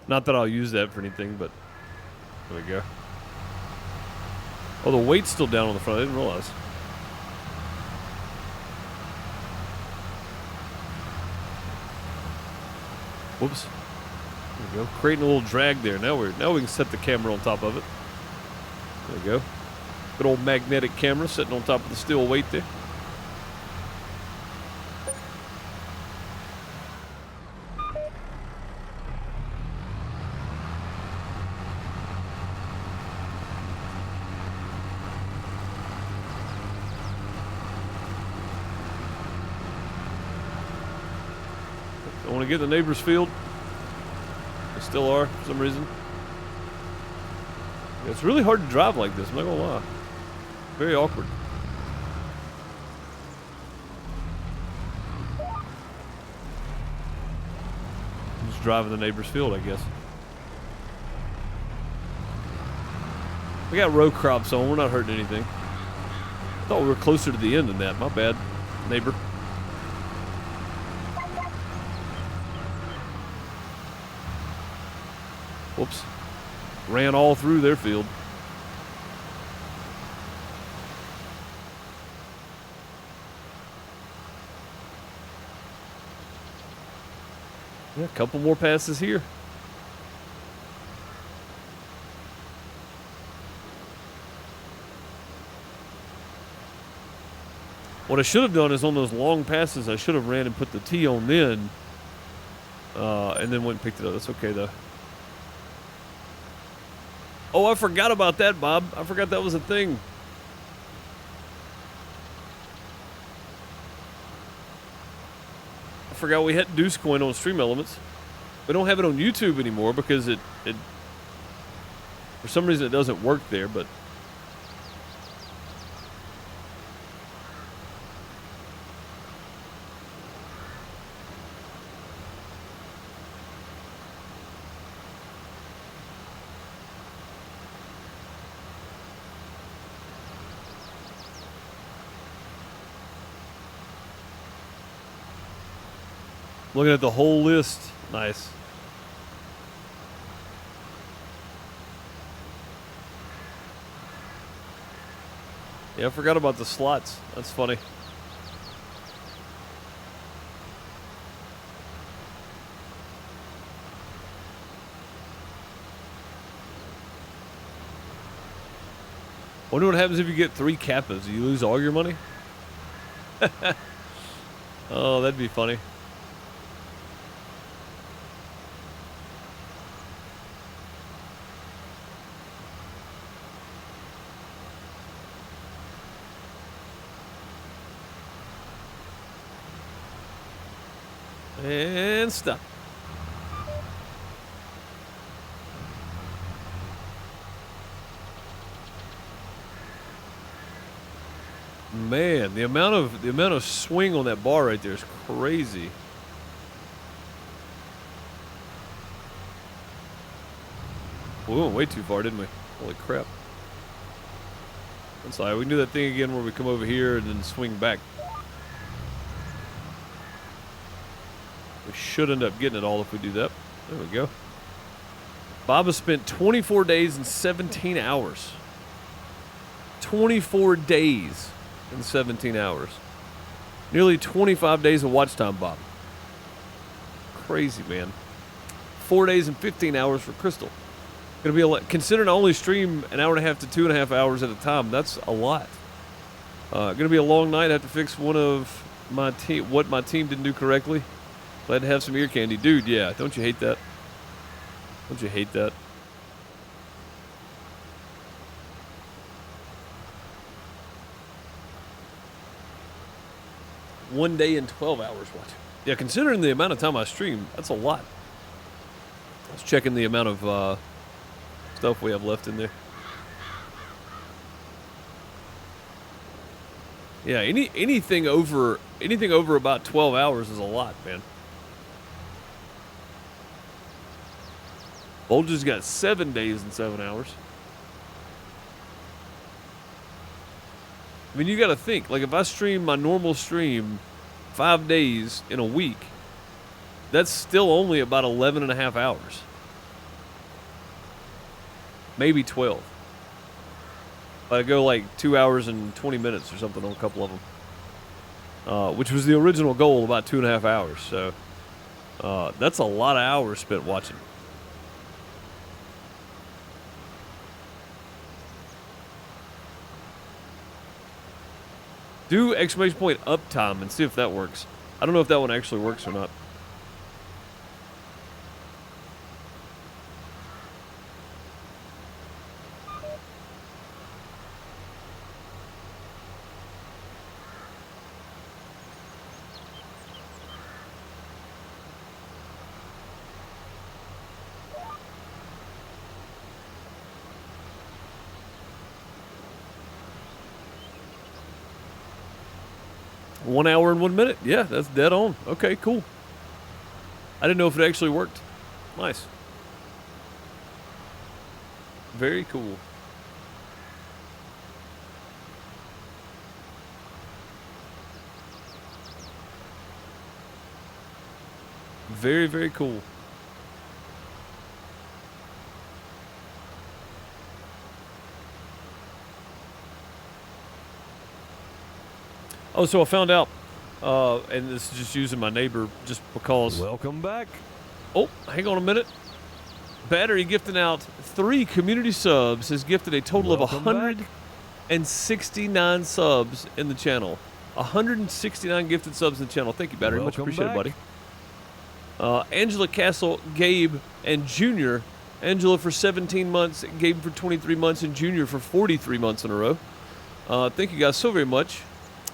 Not that I'll use that for anything, but there we go. Oh, the weight's still down on the front. I didn't realize. Whoops. There we go. Creating a little drag there. Now we can set the camera on top of it. There we go. Good old magnetic camera sitting on top of the steel weight there. I want to get the neighbor's field. They still are for some reason. Yeah, it's really hard to drive like this, I'm not gonna lie. Very awkward. I'm just driving the neighbor's field, I guess. We got row crops on, we're not hurting anything. I thought we were closer to the end than that, my bad, neighbor. Whoops. Ran all through their field. Yeah, a couple more passes here. What I should have done is on those long passes, I should have ran and put the tee on then, and then went and picked it up. That's okay, though. Oh, I forgot about that, Bob. I forgot that was a thing. I forgot we had Deuce Coin on Stream Elements. We don't have it on YouTube anymore because it for some reason it doesn't work there, but looking at the whole list. Nice. Yeah, I forgot about the slots. That's funny. Wonder what happens if you get 3 Kappas. Do you lose all your money? Oh, that'd be funny. And stop. Man, the amount of swing on that bar right there is crazy. We went way too far, didn't we? Holy crap. That's all right. We can do that thing again where we come over here and then swing back. We should end up getting it all if we do that. There we go. Bob has spent 24 days and 17 hours. 24 days and 17 hours. Nearly 25 days of watch time, Bob. Crazy, man. 4 days and 15 hours for Crystal. Gonna be a lot. Considering I only stream an hour and a half to 2.5 hours at a time, that's a lot. Gonna be a long night. I have to fix one of my team, what my team didn't do correctly. Glad to have some ear candy. Dude, yeah. Don't you hate that? Don't you hate that? One day and 12 hours watching. Yeah, considering the amount of time I stream, that's a lot. I was checking the amount of stuff we have left in there. Yeah, anything over about 12 hours is a lot, man. Bulger's got 7 days and 7 hours. I mean, you got to think, like if I stream my normal stream 5 days in a week, that's still only about 11 and a half hours. Maybe 12. I go like 2 hours and 20 minutes or something on a couple of them. Which was the original goal, about 2.5 hours. So that's a lot of hours spent watching. Do exclamation point uptime and see if that works. I don't know if that one actually works or not. One hour and 1 minute? Yeah, that's dead on. Okay, cool. I didn't know if it actually worked. Nice. Very cool. Very, very cool. Oh, so I found out, and this is just using my neighbor just because. Welcome back. Oh, hang on a minute. Battery gifting out 3 community subs has gifted a total of 169 subs in the channel. 169 gifted subs in the channel. Thank you, Battery. Much Welcome appreciated, back. buddy. Angela Castle, Gabe, and Junior. Angela for 17 months, Gabe for 23 months, and Junior for 43 months in a row. Thank you guys so very much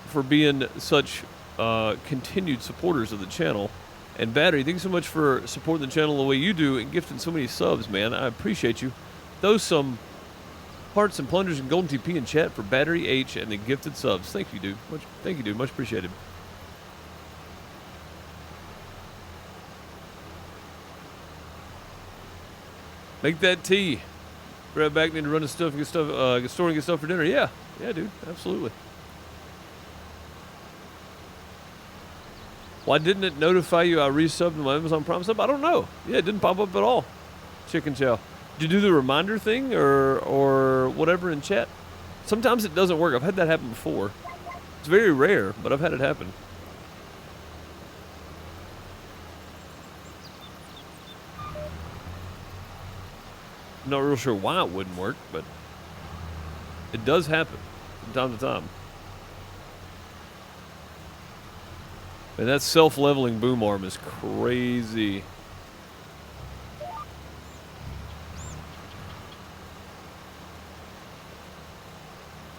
for being such continued supporters of the channel. And Battery, thank you so much for supporting the channel the way you do and gifting so many subs, man. I appreciate you. Throw some hearts and plungers and golden TP in chat for Battery H and the gifted subs. Thank you, dude. Thank you, dude. Much appreciated. Make that tea. Be right back. Need to run the stuff and get store and get stuff for dinner. Yeah, dude. Absolutely. Why didn't it notify you I resubbed my Amazon Prime sub? I don't know. Yeah, it didn't pop up at all. Chicken chow. Did you do the reminder thing or whatever in chat? Sometimes it doesn't work. I've had that happen before. It's very rare, but I've had it happen. I'm not real sure why it wouldn't work, but it does happen from time to time. And that self-leveling boom arm is crazy.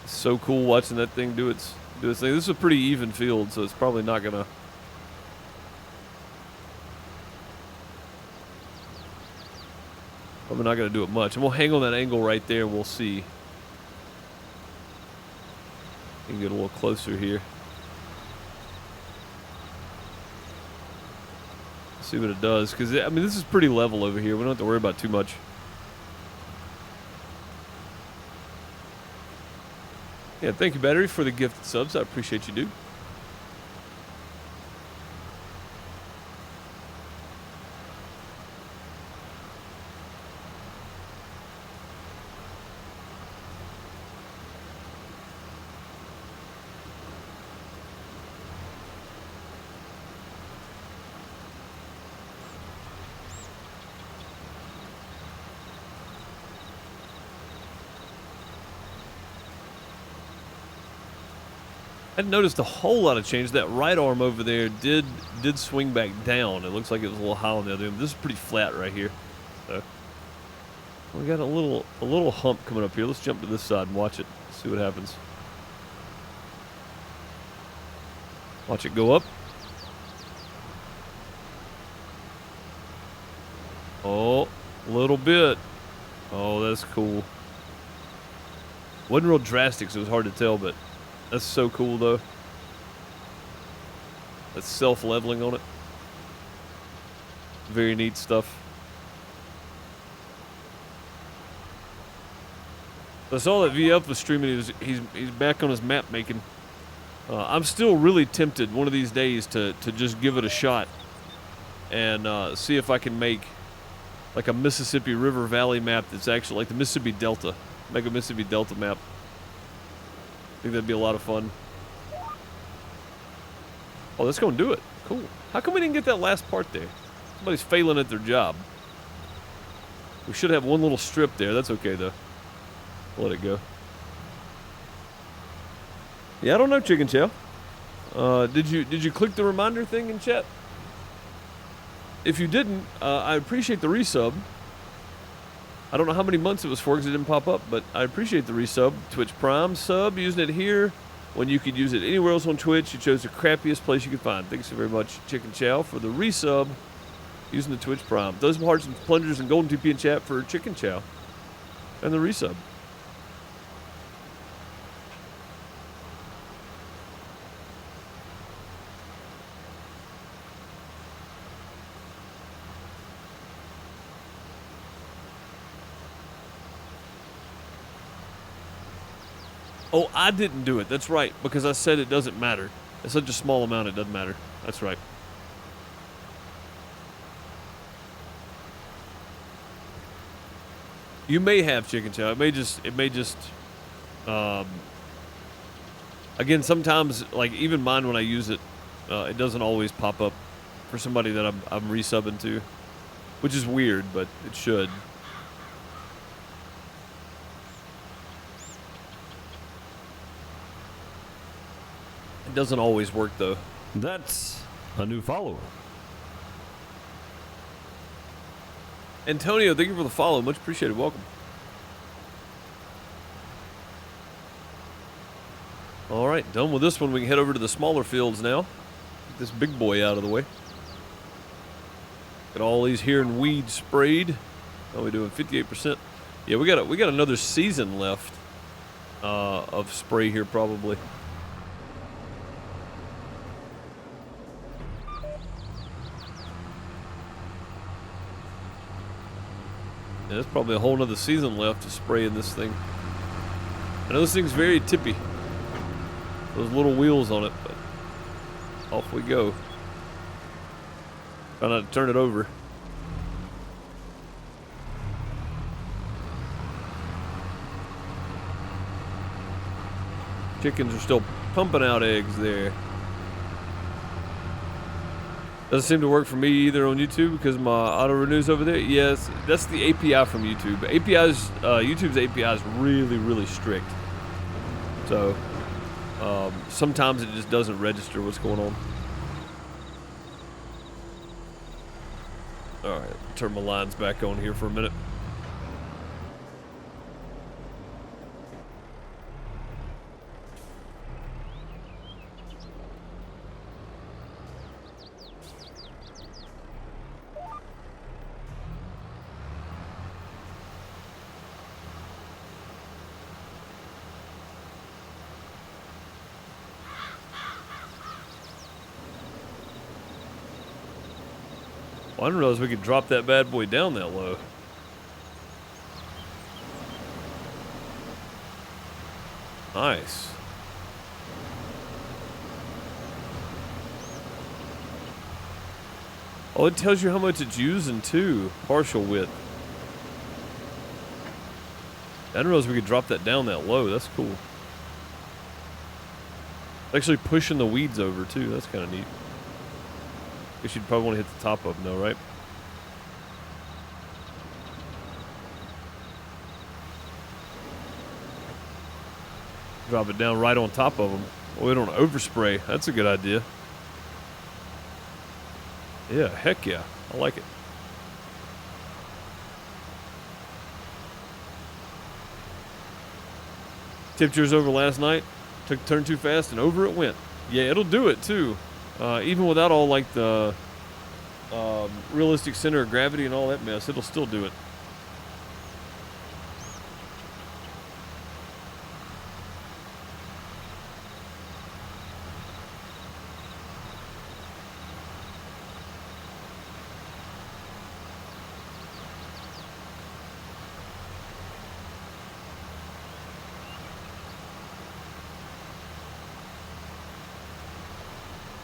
It's so cool watching that thing do its thing. This is a pretty even field, so it's probably not gonna. Probably not gonna do it much. And we'll hang on that angle right there, and we'll see. You can get a little closer here. See what it does, because I mean this is pretty level over here. We don't have to worry about too much. Yeah, thank you, Battery, for the gifted subs. I appreciate you, dude. I noticed a whole lot of change. That right arm over there did swing back down. It looks like it was a little high on the other end. This is pretty flat right here. So we got a little hump coming up here. Let's jump to this side and watch it. See what happens. Watch it go up. Oh, a little bit. Oh, that's cool. Wasn't real drastic, so it was hard to tell, but that's so cool, though. That's self-leveling on it. Very neat stuff. I saw that VF was streaming. He's back on his map making. I'm still really tempted one of these days to just give it a shot and see if I can make like a Mississippi River Valley map that's actually like the Mississippi Delta. Make a Mississippi Delta map. I think that'd be a lot of fun. Oh, that's going to do it. Cool. How come we didn't get that last part there? Somebody's failing at their job. We should have one little strip there. That's okay, though. Let it go. Yeah, I don't know, Chicken Chow. Did you click the reminder thing in chat? If you didn't, I appreciate the resub. I don't know how many months it was for because it didn't pop up, but I appreciate the resub. Twitch Prime sub, using it here when you could use it anywhere else on Twitch. You chose the crappiest place you could find. Thanks so very much, Chicken Chow, for the resub using the Twitch Prime. Those some hearts and plungers and golden TP in chat for Chicken Chow and the resub. Oh, I didn't do it. That's right, because I said it doesn't matter. It's such a small amount, it doesn't matter. That's right. You may have, Chicken Chow. It may just, again, sometimes, like, even mine when I use it, it doesn't always pop up for somebody that I'm resubbing to, which is weird, but it should. It doesn't always work though. That's a new follower. Antonio, thank you for the follow. Much appreciated. Welcome. All right, done with this one. We can head over to the smaller fields now. Get this big boy out of the way. Got all these here in weed sprayed. How are we doing? 58%. Yeah, we got another season left of spray here probably. Yeah, there's probably a whole nother season left to spray in this thing. I know this thing's very tippy. Those little wheels on it, but off we go. Try not to turn it over. Chickens are still pumping out eggs there. Doesn't seem to work for me either on YouTube because my auto renews over there. Yes, that's the API from YouTube. YouTube's API is really, really strict. So sometimes it just doesn't register what's going on. All right, turn my lines back on here for a minute. Well, I didn't realize we could drop that bad boy down that low. Nice. Oh, it tells you how much it's using too. Partial width. I didn't realize we could drop that down that low. That's cool. Actually pushing the weeds over too. That's kind of neat. Guess you'd probably want to hit the top of them though, right? Drop it down right on top of them. Oh, we don't overspray. That's a good idea. Yeah, heck yeah. I like it. Tipped yours over last night. Took a turn too fast and over it went. Yeah, it'll do it too. Even without all like the realistic center of gravity and all that mess, it'll still do it.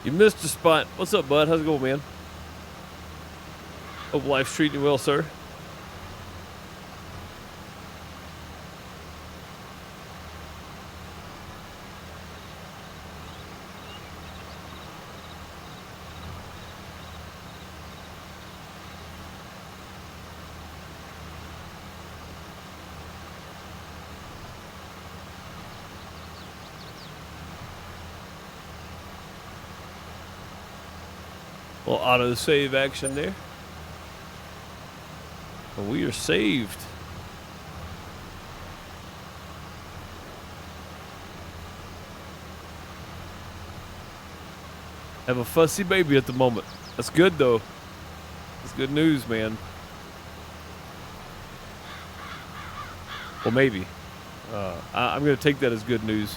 You missed a spot. What's up, bud? How's it going, man? Hope life's treating you well, sir. Little auto save action there. And we are saved. Have a fussy baby at the moment. That's good though. That's good news, man. Well, maybe. I'm gonna take that as good news.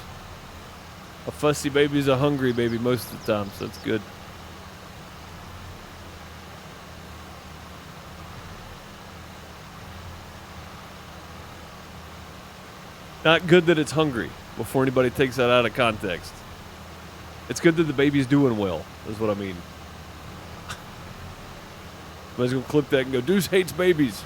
A fussy baby is a hungry baby most of the time, so that's good. Not good that it's hungry, before anybody takes that out of context. It's good that the baby's doing well, is what I mean. Somebody's gonna clip that and go, Deuce hates babies.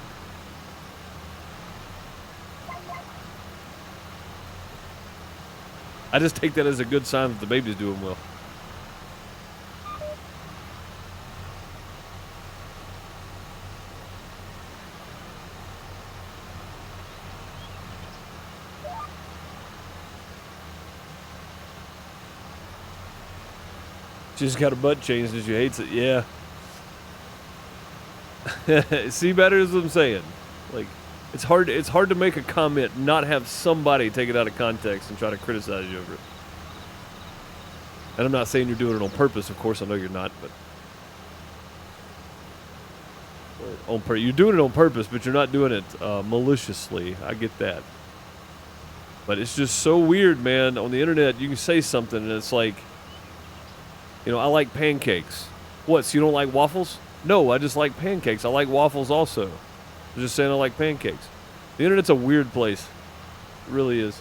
I just take that as a good sign that the baby's doing well. Just got a butt changed and she hates it. Yeah. See, better is what I'm saying. Like, it's hard to make a comment, not have somebody take it out of context and try to criticize you over it. And I'm not saying you're doing it on purpose. Of course, I know you're not, but you're doing it on purpose, but you're not doing it maliciously. I get that. But it's just so weird, man. On the internet, you can say something, and it's like, I like pancakes. What, so you don't like waffles? No, I just like pancakes. I like waffles also. I'm just saying I like pancakes. The internet's a weird place. It really is.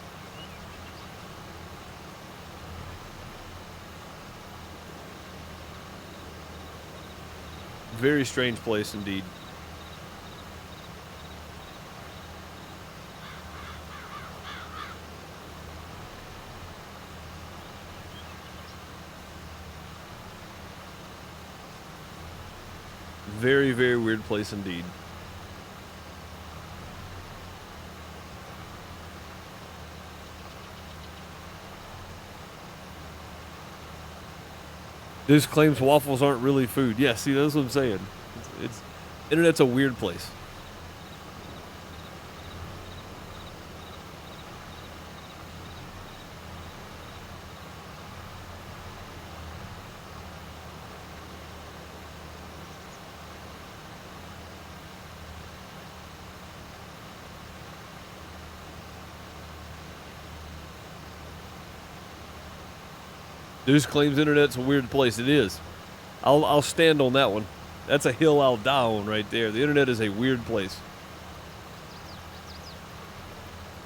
Very strange place indeed. Very, very weird place indeed. This claims waffles aren't really food. Yeah, see, that's what I'm saying. It's internet's a weird place. Deuce claims internet's a weird place. It is. I'll stand on that one. That's a hill I'll die on right there. The internet is a weird place.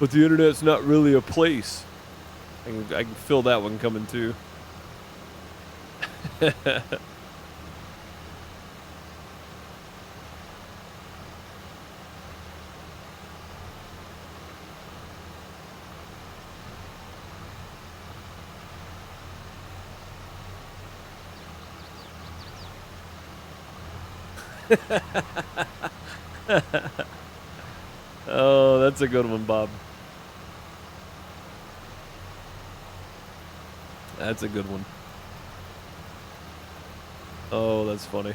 But the internet's not really a place. I can feel that one coming too. Oh, that's a good one, Bob. That's a good one. Oh, that's funny.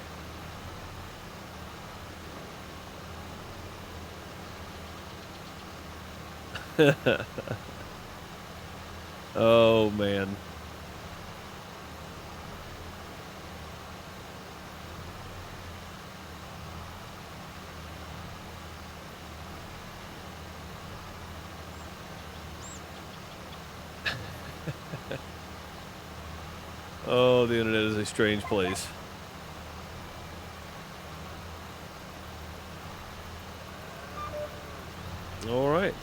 Oh, man. Oh, the internet is a strange place. All right.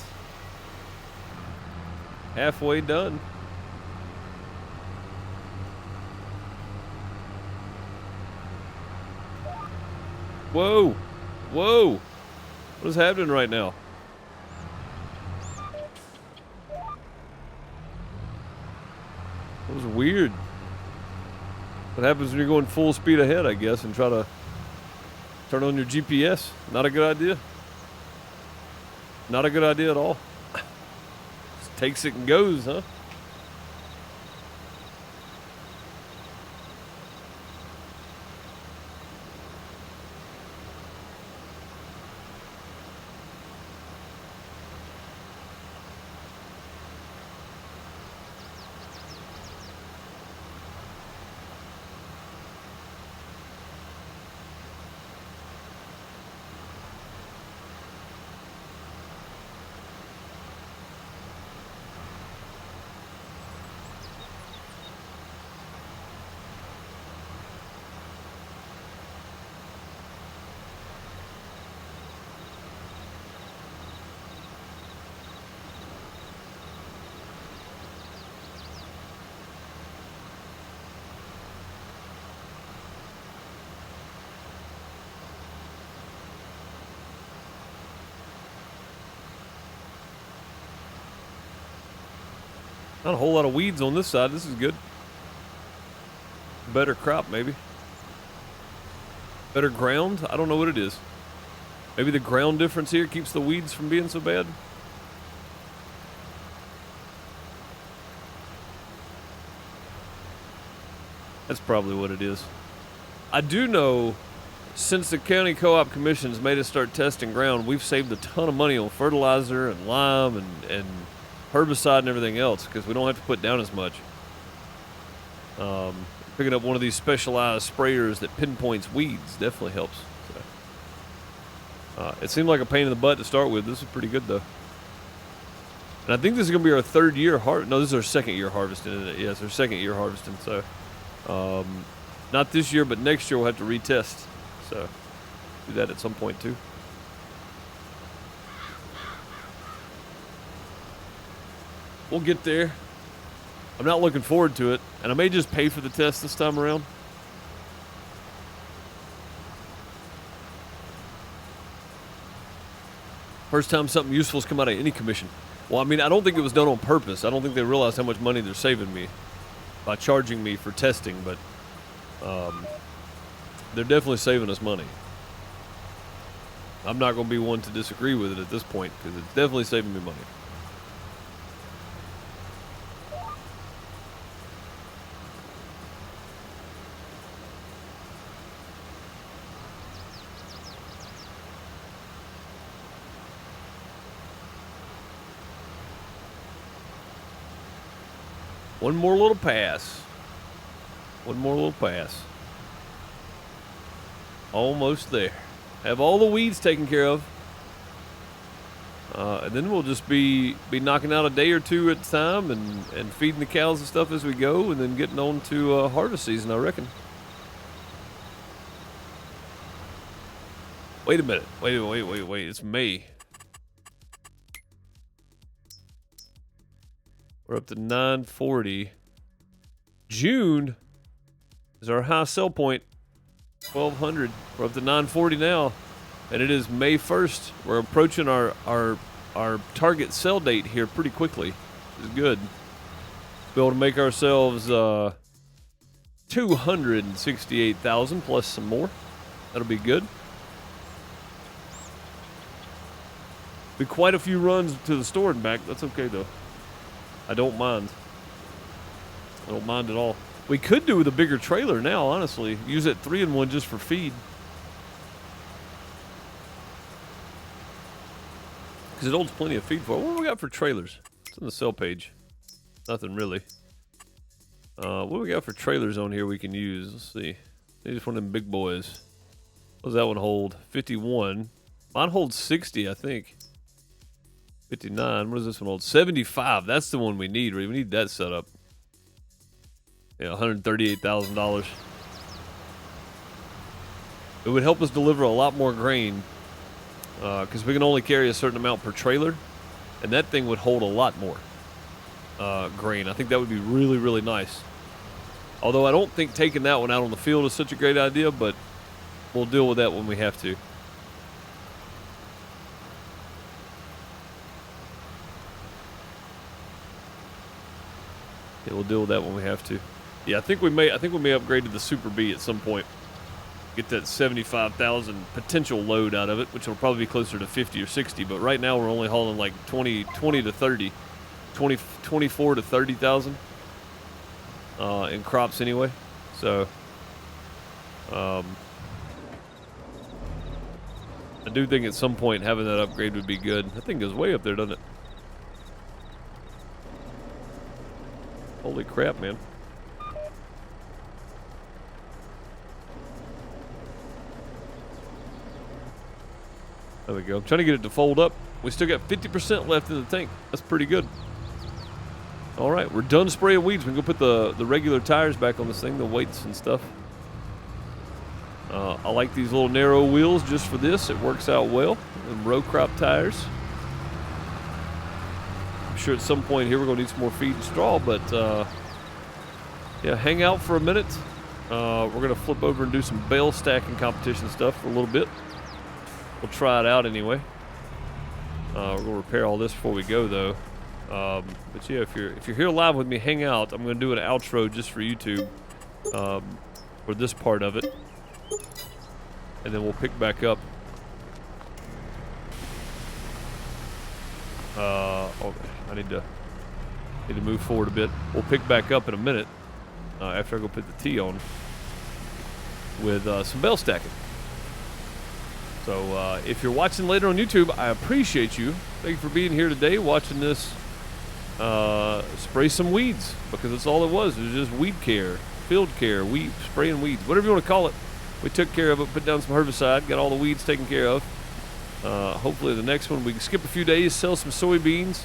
Halfway done. Whoa. Whoa. What is happening right now? That was weird. What happens when you're going full speed ahead, I guess, and try to turn on your GPS? Not a good idea. Not a good idea at all. Just takes it and goes, huh? Not a whole lot of weeds on this side. This is good. Better crop, maybe. Better ground? I don't know what it is. Maybe the ground difference here keeps the weeds from being so bad. That's probably what it is. I do know, since the county co-op commissions made us start testing ground, we've saved a ton of money on fertilizer and lime and herbicide and everything else because we don't have to put down as much. Picking up one of these specialized sprayers that pinpoints weeds definitely helps. So, it seemed like a pain in the butt to start with. This is pretty good though. And I think this is going to be our third year no, this is our second year harvesting, isn't it? Yeah, it's our second year harvesting. So, not this year, but next year we'll have to retest. So, do that at some point too. We'll get there. I'm not looking forward to it, and I may just pay for the test this time around. First time something useful has come out of any commission. Well, I mean, I don't think it was done on purpose. I don't think they realized how much money they're saving me by charging me for testing, but they're definitely saving us money. I'm not going to be one to disagree with it at this point because it's definitely saving me money. One more little pass. One more little pass. Almost there. Have all the weeds taken care of. And then we'll just be knocking out a day or two at a time and feeding the cows and stuff as we go and then getting on to harvest season, I reckon. Wait a minute. Wait. It's May. We're up to 940. June is our high sell point, 1200. We're up to 940 now, and it is May 1st. We're approaching our target sell date here pretty quickly. It's good. Be able to make ourselves 268,000 plus some more. That'll be good. Be quite a few runs to the store and back. That's okay though. I don't mind. I don't mind at all. We could do with a bigger trailer now, honestly. Use that 3-in-1 just for feed. Because it holds plenty of feed for it. What do we got for trailers? It's on the sell page. Nothing really. What do we got for trailers on here we can use? Let's see. Maybe just one of them big boys. What does that one hold? 51. Mine holds 60, I think. 59. What does this one hold? 75. That's the one we need. We need that set up. Yeah, $138,000. It would help us deliver a lot more grain because we can only carry a certain amount per trailer, and that thing would hold a lot more grain. I think that would be really, really nice. Although I don't think taking that one out on the field is such a great idea, but we'll deal with that when we have to. Yeah, we'll deal with that when we have to. Yeah, I think we may upgrade to the Super B at some point. Get that 75,000 potential load out of it, which will probably be closer to 50 or 60. But right now we're only hauling like 20 to 30, 24 to 30,000 in crops anyway. So I do think at some point having that upgrade would be good. That thing goes way up there, doesn't it? Holy crap, man. There we go. I'm trying to get it to fold up. We still got 50% left in the tank. That's pretty good. All right, we're done spraying weeds. We can go put the regular tires back on this thing, the weights and stuff. I like these little narrow wheels just for this. It works out well. And row crop tires. I'm sure at some point here we're going to need some more feed and straw, but yeah, hang out for a minute. We're going to flip over and do some bale stacking competition stuff for a little bit. We'll try it out anyway. We're going to repair all this before we go, though. But yeah, if you're here live with me, hang out. I'm going to do an outro just for YouTube for this part of it, and then we'll pick back up. Okay, I need to move forward a bit. We'll pick back up in a minute after I go put the tee on with some bale stacking. So if you're watching later on YouTube, I appreciate you. Thank you for being here today, watching this spray some weeds, because that's all it was. It was just weed care, field care, weed, spraying weeds, whatever you want to call it. We took care of it, put down some herbicide, got all the weeds taken care of. Hopefully the next one we can skip a few days, sell some soybeans,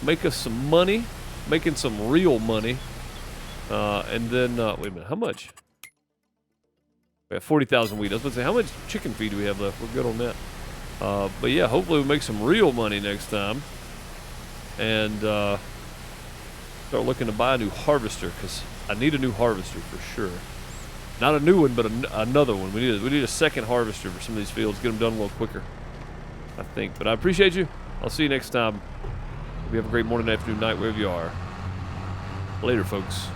make us some money, making some real money. And then, wait a minute, how much? We have 40,000 wheat. I was going to say, how much chicken feed do we have left? We're good on that. But yeah, hopefully we make some real money next time. And start looking to buy a new harvester, because I need a new harvester for sure. Not a new one, but another one. We need a second harvester for some of these fields. Get them done a little quicker, I think. But I appreciate you. I'll see you next time. Hope you have a great morning, afternoon, night, wherever you are. Later, folks.